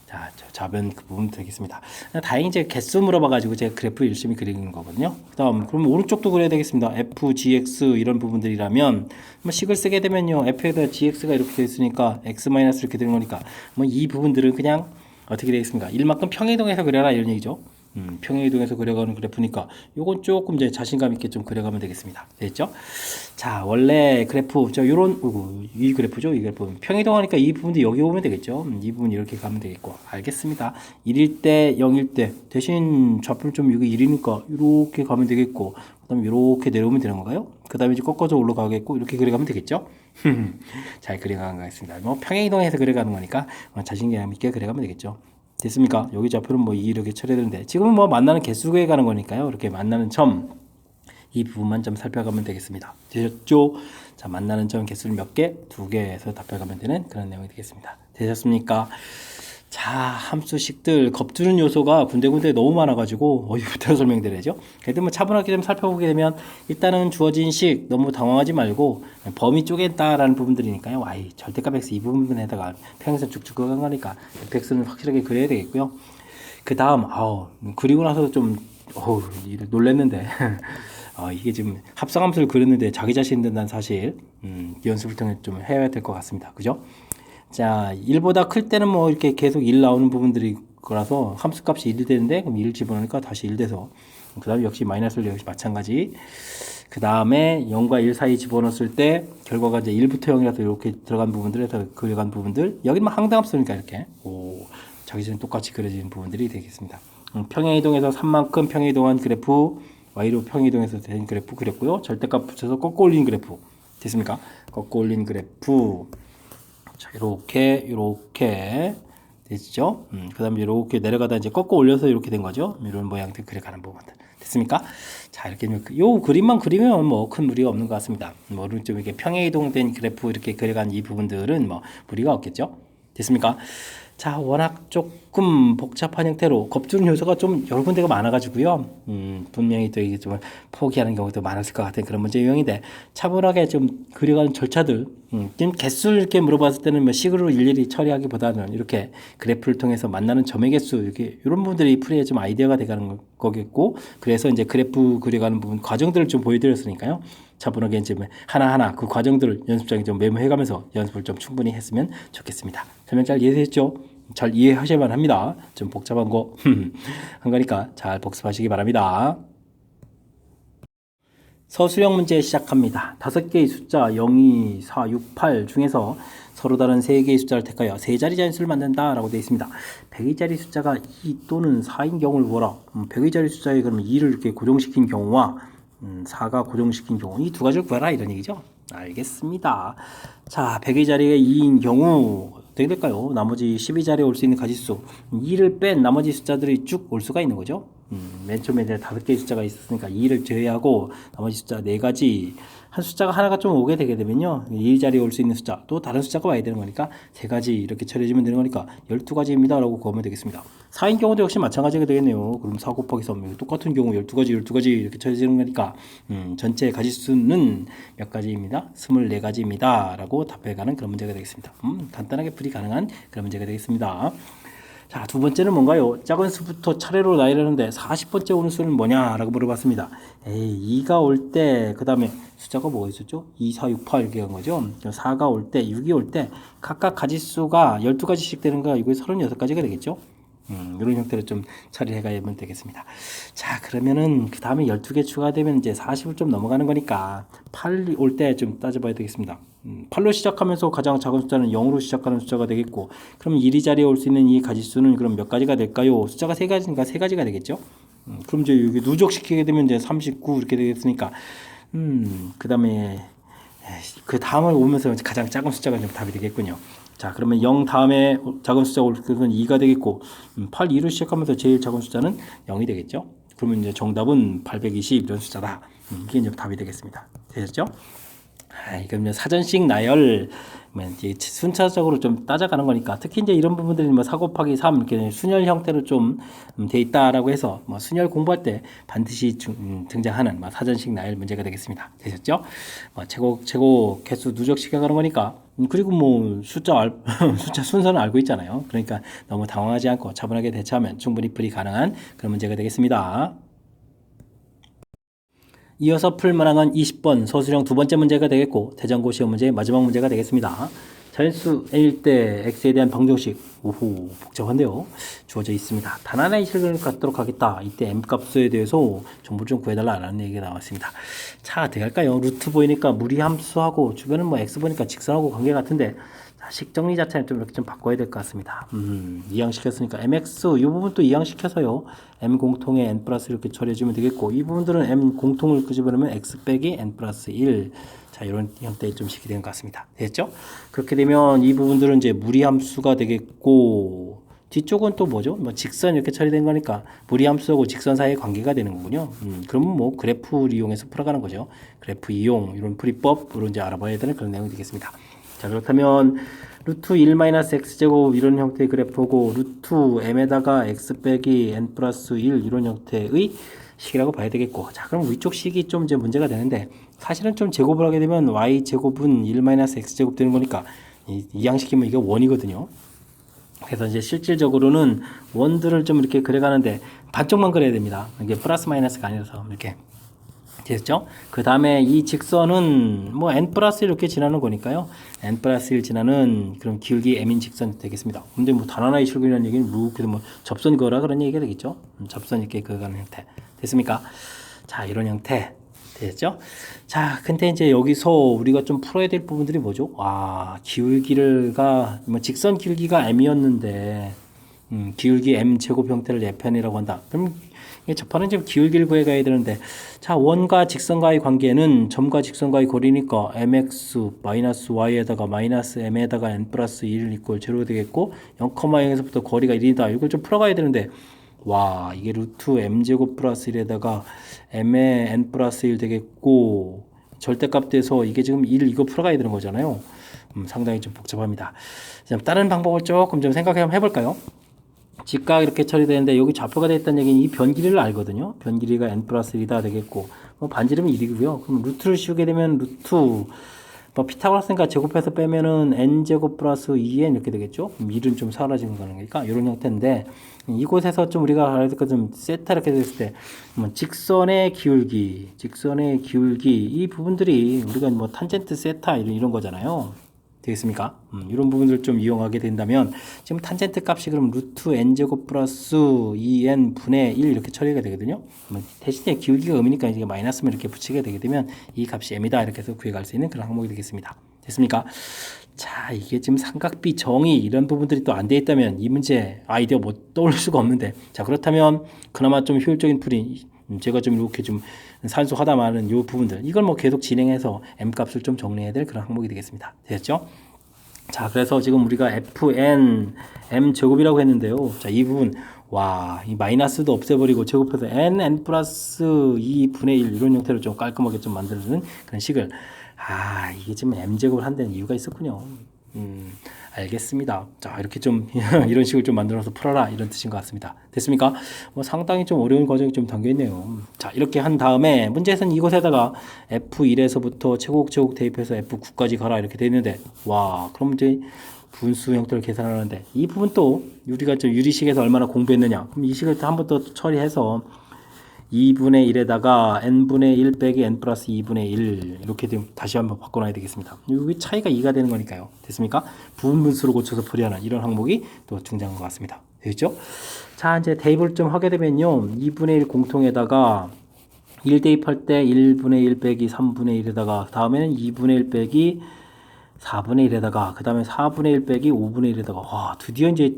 자, 좌변 그 부분 되겠습니다. 다행히 이제 개수 물어봐가지고 제가 그래프 열심히 그리는 거거든요. 그다음 그럼 오른쪽도 그려야 되겠습니다. f, gx 이런 부분들이라면 뭐 식을 쓰게 되면요, f에다 gx가 이렇게 돼 있으니까 x 마이너스 이렇게 되는 거니까 뭐 이 부분들은 그냥 어떻게 되겠습니까? 1만큼 평행이동해서 그려라 이런 얘기죠. 평행이동해서 그려가는 그래프니까 요건 조금 이제 자신감 있게 좀 그려가면 되겠습니다. 됐죠? 자, 원래 그래프 이 그래프죠. 이 그래프 평행이동하니까 이 부분도 여기 오면 되겠죠. 이 부분 이렇게 가면 되겠고, 알겠습니다. 1일 때 0일 때 대신 좌표는 좀 여기 1이니까 이렇게 가면 되겠고, 그다음에 이렇게 내려오면 되는 건가요? 그다음에 이제 꺾어서 올라가겠고, 이렇게 그려가면 되겠죠. 잘 그려가는 것 같습니다. 뭐 평행이동해서 그려가는 거니까 자신감 있게 그려가면 되겠죠. 됐습니까? 여기 좌표는 뭐 이렇게 처리되는데, 지금은 뭐 만나는 개수 구해 가는 거니까요. 이렇게 만나는 점, 이 부분만 좀 살펴가면 되겠습니다. 되셨죠? 자, 만나는 점 개수를 몇 개? 2개에서 답해가면 되는 그런 내용이 되겠습니다. 되셨습니까? 자, 함수식들 겁주는 요소가 군데군데 너무 많아가지고 어디부터 설명드려야죠? 그래도 뭐 차분하게 좀 살펴보게 되면 일단은 주어진 식 너무 당황하지 말고 범위 쪼갠다라는 부분들이니까요. 아이 절대값 x 이 부분에다가 평행선 쭉쭉 그어간 거니까 fx는 확실하게 그려야 되겠고요. 그 다음 그리고 나서 좀 놀랬는데 이게 지금 합성함수를 그렸는데 자기 자신 든다는 사실 연습을 통해 좀 해야 될 것 같습니다. 그죠? 자, 1보다 클 때는 뭐 이렇게 계속 1 나오는 부분들이 거라서 함수값이 1이 되는데 그럼 1 집어넣으니까 다시 1 돼서 그 다음에 역시 마이너스를 역시 마찬가지. 그 다음에 0과 1 사이 집어넣었을 때 결과가 이제 1부터 0이라서 이렇게 들어간 부분들에서 그려간 부분들 여기는 뭐 항등함수니까 이렇게 자기 전에 똑같이 그려지는 부분들이 되겠습니다. 평행이동에서 3만큼 평행이동한 그래프 y로 평행이동해서 된 그래프 그렸고요. 절대값 붙여서 꺾어 올린 그래프 됐습니까? 꺾어 올린 그래프 자, 이렇게 됐죠? 그 다음에 이렇게 내려가다 이제 꺾어 올려서 이렇게 된 거죠? 이런 모양들 그려가는 부분들. 됐습니까? 자, 이렇게 요 그림만 그리면 뭐 큰 무리가 없는 것 같습니다. 뭐 좀 이렇게 평행이동된 그래프 이렇게 그려간 이 부분들은 뭐 무리가 없겠죠? 됐습니까? 자, 워낙 조금 복잡한 형태로 겁주는 요소가 좀 여러 군데가 많아가지고요. 분명히 또 이게 좀 포기하는 경우도 많았을 것 같은 그런 문제 유형인데 차분하게 좀 그려가는 절차들, 지금 개수를 이렇게 물어봤을 때는 뭐 식으로 일일이 처리하기보다는 이렇게 그래프를 통해서 만나는 점의 개수 이렇게 이런 부분들이 풀이에 좀 아이디어가 돼가는 거겠고, 그래서 이제 그래프 그려가는 부분 과정들을 좀 보여드렸으니까요. 차분하게 이제 하나하나 그 과정들을 연습장에 좀 메모해가면서 연습을 좀 충분히 했으면 좋겠습니다. 설명 잘 이해되셨죠? 잘 이해하셔야만 합니다. 좀 복잡한 거 한 거니까 잘 복습하시기 바랍니다. 서술형 문제 시작합니다. 5개의 숫자 0, 2, 4, 6, 8 중에서 서로 다른 3개의 숫자를 택하여 3자리 자연수를 만든다 라고 되어 있습니다. 100의 자리 숫자가 2 또는 4인 경우를 보라. 100의 자리 숫자에 그러면 2를 이렇게 고정시킨 경우와 4가 고정시킨 경우 이 두 가지를 구하라 이런 얘기죠. 알겠습니다. 자, 100의 자리가 2인 경우 어떻게 될까요? 나머지 12자리에 올 수 있는 가지수 2를 뺀 나머지 숫자들이 쭉 올 수가 있는 거죠. 맨 처음에 이제 5개의 숫자가 있었으니까 2를 제외하고 나머지 숫자 4가지 한 숫자가 하나가 좀 오게 되게 되면요 2자리에 올 수 있는 숫자 또 다른 숫자가 와야 되는 거니까 3가지 이렇게 처리해주면 되는 거니까 12가지입니다 라고 구하면 되겠습니다. 4인 경우도 역시 마찬가지가 되겠네요. 그럼 4 곱하기 3 똑같은 경우 12가지 이렇게 처리해주는 거니까 전체 가지수는 몇 가지입니다. 24가지입니다 라고 답해가는 그런 문제가 되겠습니다. 간단하게 풀이 가능한 그런 문제가 되겠습니다. 자, 두 번째는 뭔가요? 작은 수부터 차례로 나열하는데 40번째 오는 수는 뭐냐라고 물어봤습니다. 2가 올 때, 그 다음에 숫자가 뭐가 있었죠? 2, 4, 6, 8 이렇게 한 거죠. 4가 올 때, 6이 올 때 각각 가지수가 12가지씩 되는 거 이거 36가지가 되겠죠? 이런 형태로 좀 처리해 가면 되겠습니다. 자, 그러면은 그 다음에 12개 추가되면 이제 40을 좀 넘어가는 거니까 8 올 때 좀 따져봐야 되겠습니다. 8로 시작하면서 가장 작은 숫자는 0으로 시작하는 숫자가 되겠고, 그럼 1이 자리에 올 수 있는 이 가지수는 그럼 몇 가지가 될까요? 숫자가 3가지니까 3가지가 되겠죠? 그럼 이제 여기 누적시키게 되면 이제 39 이렇게 되겠으니까, 그 다음을 오면서 가장 작은 숫자가 좀 답이 되겠군요. 자, 그러면 0 다음에 작은 숫자가 올 것은 2가 되겠고, 8, 2로 시작하면서 제일 작은 숫자는 0이 되겠죠? 그러면 이제 정답은 820 이런 숫자다. 이게 이제 답이 되겠습니다. 되셨죠? 이건 사전식 나열, 이제 순차적으로 좀 따져가는 거니까, 특히 이제 이런 부분들이 뭐 4 곱하기 3 이렇게 순열 형태로 좀 돼 있다라고 해서 뭐 순열 공부할 때 반드시 등장하는 사전식 나열 문제가 되겠습니다. 되셨죠? 최고 개수 누적시켜 가는 거니까, 그리고 뭐 숫자 순서는 알고 있잖아요. 그러니까 너무 당황하지 않고 차분하게 대처하면 충분히 풀이 가능한 그런 문제가 되겠습니다. 이어서 풀 문항은 20번 서술형 두 번째 문제가 되겠고 대전고 시험 문제의 마지막 문제가 되겠습니다. 자연수 n일 때 x에 대한 방정식 오호 복잡한데요. 주어져 있습니다. 단 하나의 실근을 갖도록 하겠다. 이때 m 값에 대해서 정보를 좀 구해달라는 얘기가 나왔습니다. 자, 어떻게 할까요? 루트 보이니까 무리함수하고 주변은 뭐 x 보니까 직선하고 관계 같은데 식 정리 자체는 좀 이렇게 좀 바꿔야 될 것 같습니다. 이항시켰으니까 mx 이 부분 또 이항시켜서요. m 공통에 n 플러스 이렇게 처리해주면 되겠고 이 부분들은 m 공통을 끄집어내면 x 빼기 n 플러스 1 자, 이런 형태의 좀 식이 되는 것 같습니다. 됐죠? 그렇게 되면 이 부분들은 이제 무리함수가 되겠고 뒤쪽은 또 뭐죠? 뭐 직선 이렇게 처리된 거니까 무리함수하고 직선 사이의 관계가 되는 거군요. 그러면 뭐 그래프를 이용해서 풀어가는 거죠. 그래프 이용 이런 풀이법으로 이제 알아봐야 되는 그런 내용이 되겠습니다. 자, 그렇다면 루트 1 마이너스 x제곱 이런 형태의 그래프고 루트 m에다가 x 빼기 n 플러스 1 이런 형태의 식이라고 봐야 되겠고, 자 그럼 위쪽 식이 좀 이제 문제가 되는데, 사실은 좀 제곱을 하게 되면 y제곱은 1 마이너스 x제곱 되는 거니까 이 양식이면 이게 원이거든요. 그래서 이제 실질적으로는 원들을 좀 이렇게 그려가는데 반쪽만 그려야 됩니다. 이게 플러스 마이너스가 아니라서 이렇게 됐죠? 그 다음에 이 직선은 뭐 n 플러스 1 이렇게 지나는 거니까요. n 플러스 1 지나는 그런 기울기 m인 직선이 되겠습니다. 근데 뭐 단 하나의 실근이라는 얘기는 뭐 접선 그어라 그런 얘기가 되겠죠? 접선 이렇게 그어가는 형태. 됐습니까? 자, 이런 형태. 됐죠? 자, 근데 이제 여기서 우리가 좀 풀어야 될 부분들이 뭐죠? 와, 기울기가, 뭐 직선 기울기가 m이었는데, 기울기 m 제곱 형태를 예편이라고 한다. 그럼 첫 번은 지금 기울기를 구해가야 되는데, 자, 원과 직선과의 관계는 점과 직선과의 거리니까 mx 마이너스 y에다가 마이너스 m에다가 n 플러스 1 이꼴 제로 되겠고, 0,0에서부터 거리가 1이다. 이걸 좀 풀어가야 되는데, 와, 이게 루트 m제곱 플러스 1에다가 m의 n 플러스 1 되겠고, 절대값 돼서 이게 지금 1 이거 풀어가야 되는 거잖아요. 상당히 좀 복잡합니다. 다른 방법을 조금 좀 생각해 한번 해볼까요? 직각 이렇게 처리되는데 여기 좌표가 되어 있다는 얘기는 이 변 길이를 알거든요. 변 길이가 n 플러스 1이다 되겠고, 뭐 반지름은 1이고요. 그럼 루트를 씌우게 되면 루트 뭐 피타고라스니까 제곱해서 빼면은 n제곱 플러스 2n 이렇게 되겠죠. 1은 좀 사라지는 거니까 이런 형태인데, 이곳에서 좀 우리가 알아야 될 것 좀 세타 이렇게 됐을 때 직선의 기울기 이 부분들이 우리가 뭐 탄젠트 세타 이런 거잖아요. 되겠습니까? 이런 부분들 좀 이용하게 된다면, 지금 탄젠트 값이 그럼 루트 n제곱 플러스 2n 분의 1 이렇게 처리가 되거든요. 대신에 기울기가 음이니까 이제 마이너스만 이렇게 붙이게 되게 되면 이 값이 m이다 이렇게 해서 구해갈 수 있는 그런 항목이 되겠습니다. 됐습니까? 자, 이게 지금 삼각비 정의 이런 부분들이 또 안 돼 있다면 이 문제 아이디어 못 떠올릴 수가 없는데, 자 그렇다면 그나마 좀 효율적인 풀이, 제가 좀 이렇게 좀 산소하다마는 이 부분들, 이걸 뭐 계속 진행해서 m 값을 좀 정리해야 될 그런 항목이 되겠습니다. 됐죠? 자, 그래서 지금 우리가 fn m 제곱이라고 했는데요. 자, 이 부분, 와, 이 마이너스도 없애버리고 제곱해서 n 플러스 2분의 1 이런 형태로 좀 깔끔하게 좀 만들어주는 그런 식을, 아, 이게 지금 m 제곱을 한다는 이유가 있었군요. 알겠습니다. 자, 이렇게 좀 이런 식으로 좀 만들어서 풀어라 이런 뜻인 것 같습니다. 됐습니까? 뭐 상당히 좀 어려운 과정이 좀 담겨 있네요. 자, 이렇게 한 다음에 문제에서는 이곳에다가 F1에서부터 최고국 대입해서 F9까지 가라 이렇게 돼 있는데, 와, 그럼 이제 분수 형태를 계산하는데 이 부분 또 우리가 저 유리식에서 얼마나 공부했느냐, 그럼 이 식을 또 한 번 더 처리해서 2분의 1에다가 n분의 1 빼기 n 플러스 2분의 1 이렇게 되면 다시 한번 바꿔놔야 되겠습니다. 여기 차이가 2가 되는 거니까요. 됐습니까? 부분분수로 고쳐서 풀이하는 이런 항목이 또 등장한 것 같습니다. 되겠죠? 자, 이제 대입을 좀 하게 되면요, 2분의 1 공통에다가 1 대입할 때 1분의 1 빼기 3분의 1에다가 다음에는 2분의 1 빼기 4분의 1에다가 그 다음에 4분의 1 빼기 5분의 1에다가, 와, 드디어 이제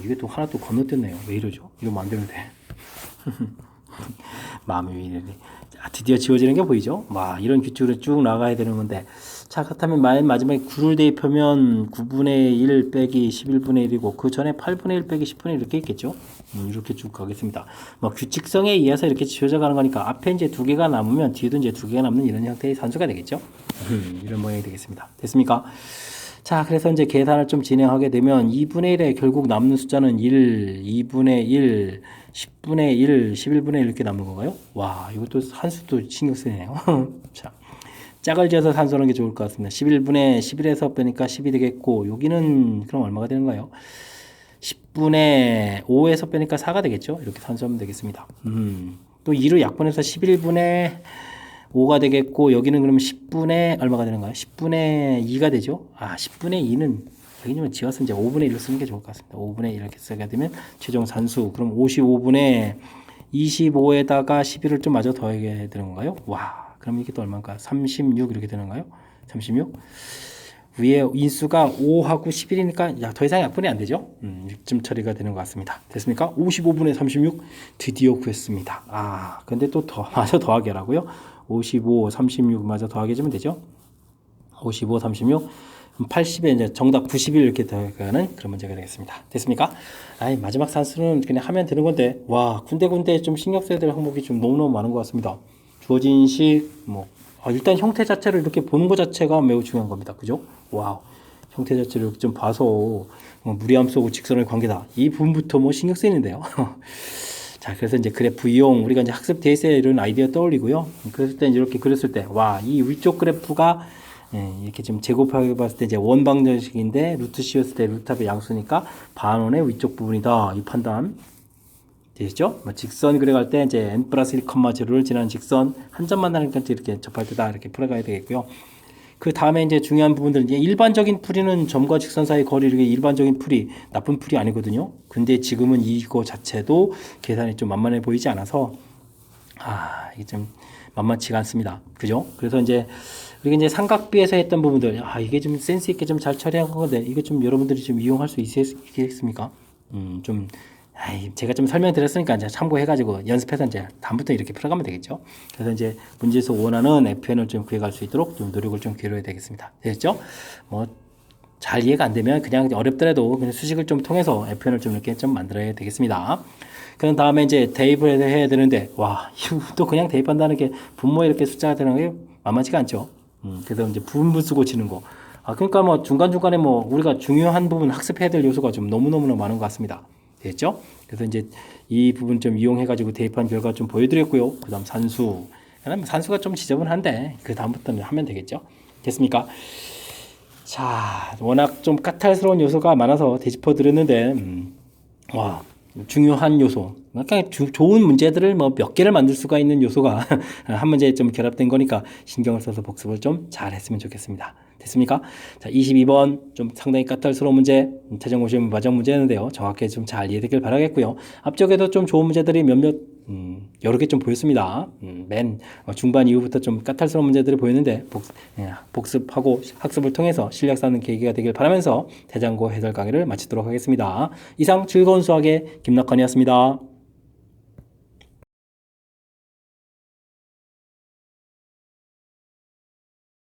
이게 또 하나 또 건너뛰었네요. 왜 이러죠? 이러면 안 되는데. 마음이 왜 이러니. 자, 드디어 지워지는 게 보이죠? 와, 이런 규칙으로 쭉 나가야 되는 건데, 자, 그렇다면 마지막에 9를 대입하면 9분의 1 빼기 11분의 1이고 그 전에 8분의 1 빼기 10분의 1 이렇게 있겠죠? 이렇게 쭉 가겠습니다. 뭐 규칙성에 의해서 이렇게 지워져 가는 거니까 앞에 이제 두 개가 남으면 뒤에도 이제 두 개가 남는 이런 형태의 산수가 되겠죠? 이런 모양이 되겠습니다. 됐습니까? 자, 그래서 이제 계산을 좀 진행하게 되면 2분의 1에 결국 남는 숫자는 1, 2분의 1, 10분의 1, 11분의 1 이렇게 남는 건가요? 와, 이것도 산수도 신경 쓰네요. 자, 짝을 지어서 산수하는 게 좋을 것 같습니다. 11분의 11에서 빼니까 10이 되겠고, 여기는 그럼 얼마가 되는가요? 10분의 5에서 빼니까 4가 되겠죠? 이렇게 산수하면 되겠습니다. 또 2로 약분해서 11분의 5가 되겠고, 여기는 그러면 10분의 얼마가 되는가요? 10분의 2가 되죠? 아, 10분의 2는 여기 좀 지워서 이제 5분의 1로 쓰는 게 좋을 것 같습니다. 5분의 1 이렇게 쓰게 되면 최종 산수, 그럼 55분의 25에다가 11을 좀 마저 더하게 되는 건가요? 와, 그럼 이게 또 얼마인가? 36 이렇게 되는가요? 36? 위에 인수가 5하고 11이니까 야, 더 이상 약분이 안 되죠? 이쯤 처리가 되는 것 같습니다. 됐습니까? 55분의 36 드디어 구했습니다. 아, 근데 또 마저 더하게 하라고요? 55, 36 마저 더하게 해주면 되죠? 55, 36 80에 이제 정답 91 이렇게 더가는 그런 문제가 되겠습니다. 됐습니까? 아이, 마지막 산수는 그냥 하면 되는 건데, 와, 군데군데 좀 신경 써야 될 항목이 좀 너무너무 많은 것 같습니다. 주어진 식, 일단 형태 자체를 이렇게 보는 것 자체가 매우 중요한 겁니다. 그죠? 와우. 형태 자체를 좀 봐서 무리함수하고 직선의 관계다. 이 부분부터 뭐 신경 쓰이는데요. 자, 그래서 이제 그래프 이용, 우리가 이제 학습 데이터에 이런 아이디어 떠올리고요. 그랬을 때 이렇게 그렸을 때, 와, 이 위쪽 그래프가 이렇게 좀 제곱하게 봤을 때 이제 원방정식인데 루트 씌웠을 때 루트합의 양수니까 반원의 위쪽 부분이다. 이 판단 되시죠? 뭐 직선 그려갈 때 이제 n 플러스 1,0를 지나는 직선 한 점 만나니까 이렇게 접할 때다 이렇게 풀어가야 되겠고요. 그 다음에 이제 중요한 부분들은 이제 일반적인 풀이는 점과 직선 사이 거리 이렇게 일반적인 풀이 나쁜 풀이 아니거든요. 근데 지금은 이거 자체도 계산이 좀 만만해 보이지 않아서 이게 좀 만만치가 않습니다. 그죠? 그래서 이제 우리가 이제 삼각비에서 했던 부분들 이게 좀 센스 있게 좀 잘 처리한 건데 이거 좀 여러분들이 좀 이용할 수 있겠습니까? 좀 제가 좀 설명드렸으니까 이제 참고해가지고 연습해서 이제 다음부터 이렇게 풀어가면 되겠죠. 그래서 이제 문제에서 원하는 FN을 좀 구해갈 수 있도록 좀 노력을 좀 기울여야 되겠습니다. 되겠죠? 뭐 잘 이해가 안 되면 그냥 어렵더라도 그냥 수식을 좀 통해서 FN을 좀 이렇게 좀 만들어야 되겠습니다. 그런 다음에 이제 대입을 해야 되는데 또 그냥 대입한다는 게 분모에 이렇게 숫자가 되는 게 만만치가 않죠. 그래서 이제 분분 쓰고 치는 거. 그러니까 뭐 중간중간에 뭐 우리가 중요한 부분 학습해야 될 요소가 좀 너무너무 많은 것 같습니다. 됐죠? 그래서 이제 이 부분 좀 이용해가지고 대입한 결과 좀 보여드렸고요. 그 다음 산수. 산수가 좀 지저분한데, 그 다음부터는 하면 되겠죠? 됐습니까? 자, 워낙 좀 까탈스러운 요소가 많아서 되짚어 드렸는데, 중요한 요소. 그러니까 좋은 문제들을 뭐 몇 개를 만들 수가 있는 요소가 한 문제에 좀 결합된 거니까 신경을 써서 복습을 좀 잘 했으면 좋겠습니다. 됐습니까? 자, 22번 좀 상당히 까탈스러운 문제, 최종 시험 마지막 문제였는데요. 정확하게 좀 잘 이해되길 바라겠고요. 앞쪽에도 좀 좋은 문제들이 몇몇 여러 개 좀 보였습니다. 맨 중반 이후부터 좀 까탈스러운 문제들이 보였는데 복습하고 학습을 통해서 실력 쌓는 계기가 되길 바라면서 대장고 해설 강의를 마치도록 하겠습니다. 이상 즐거운 수학의 김낙환이었습니다.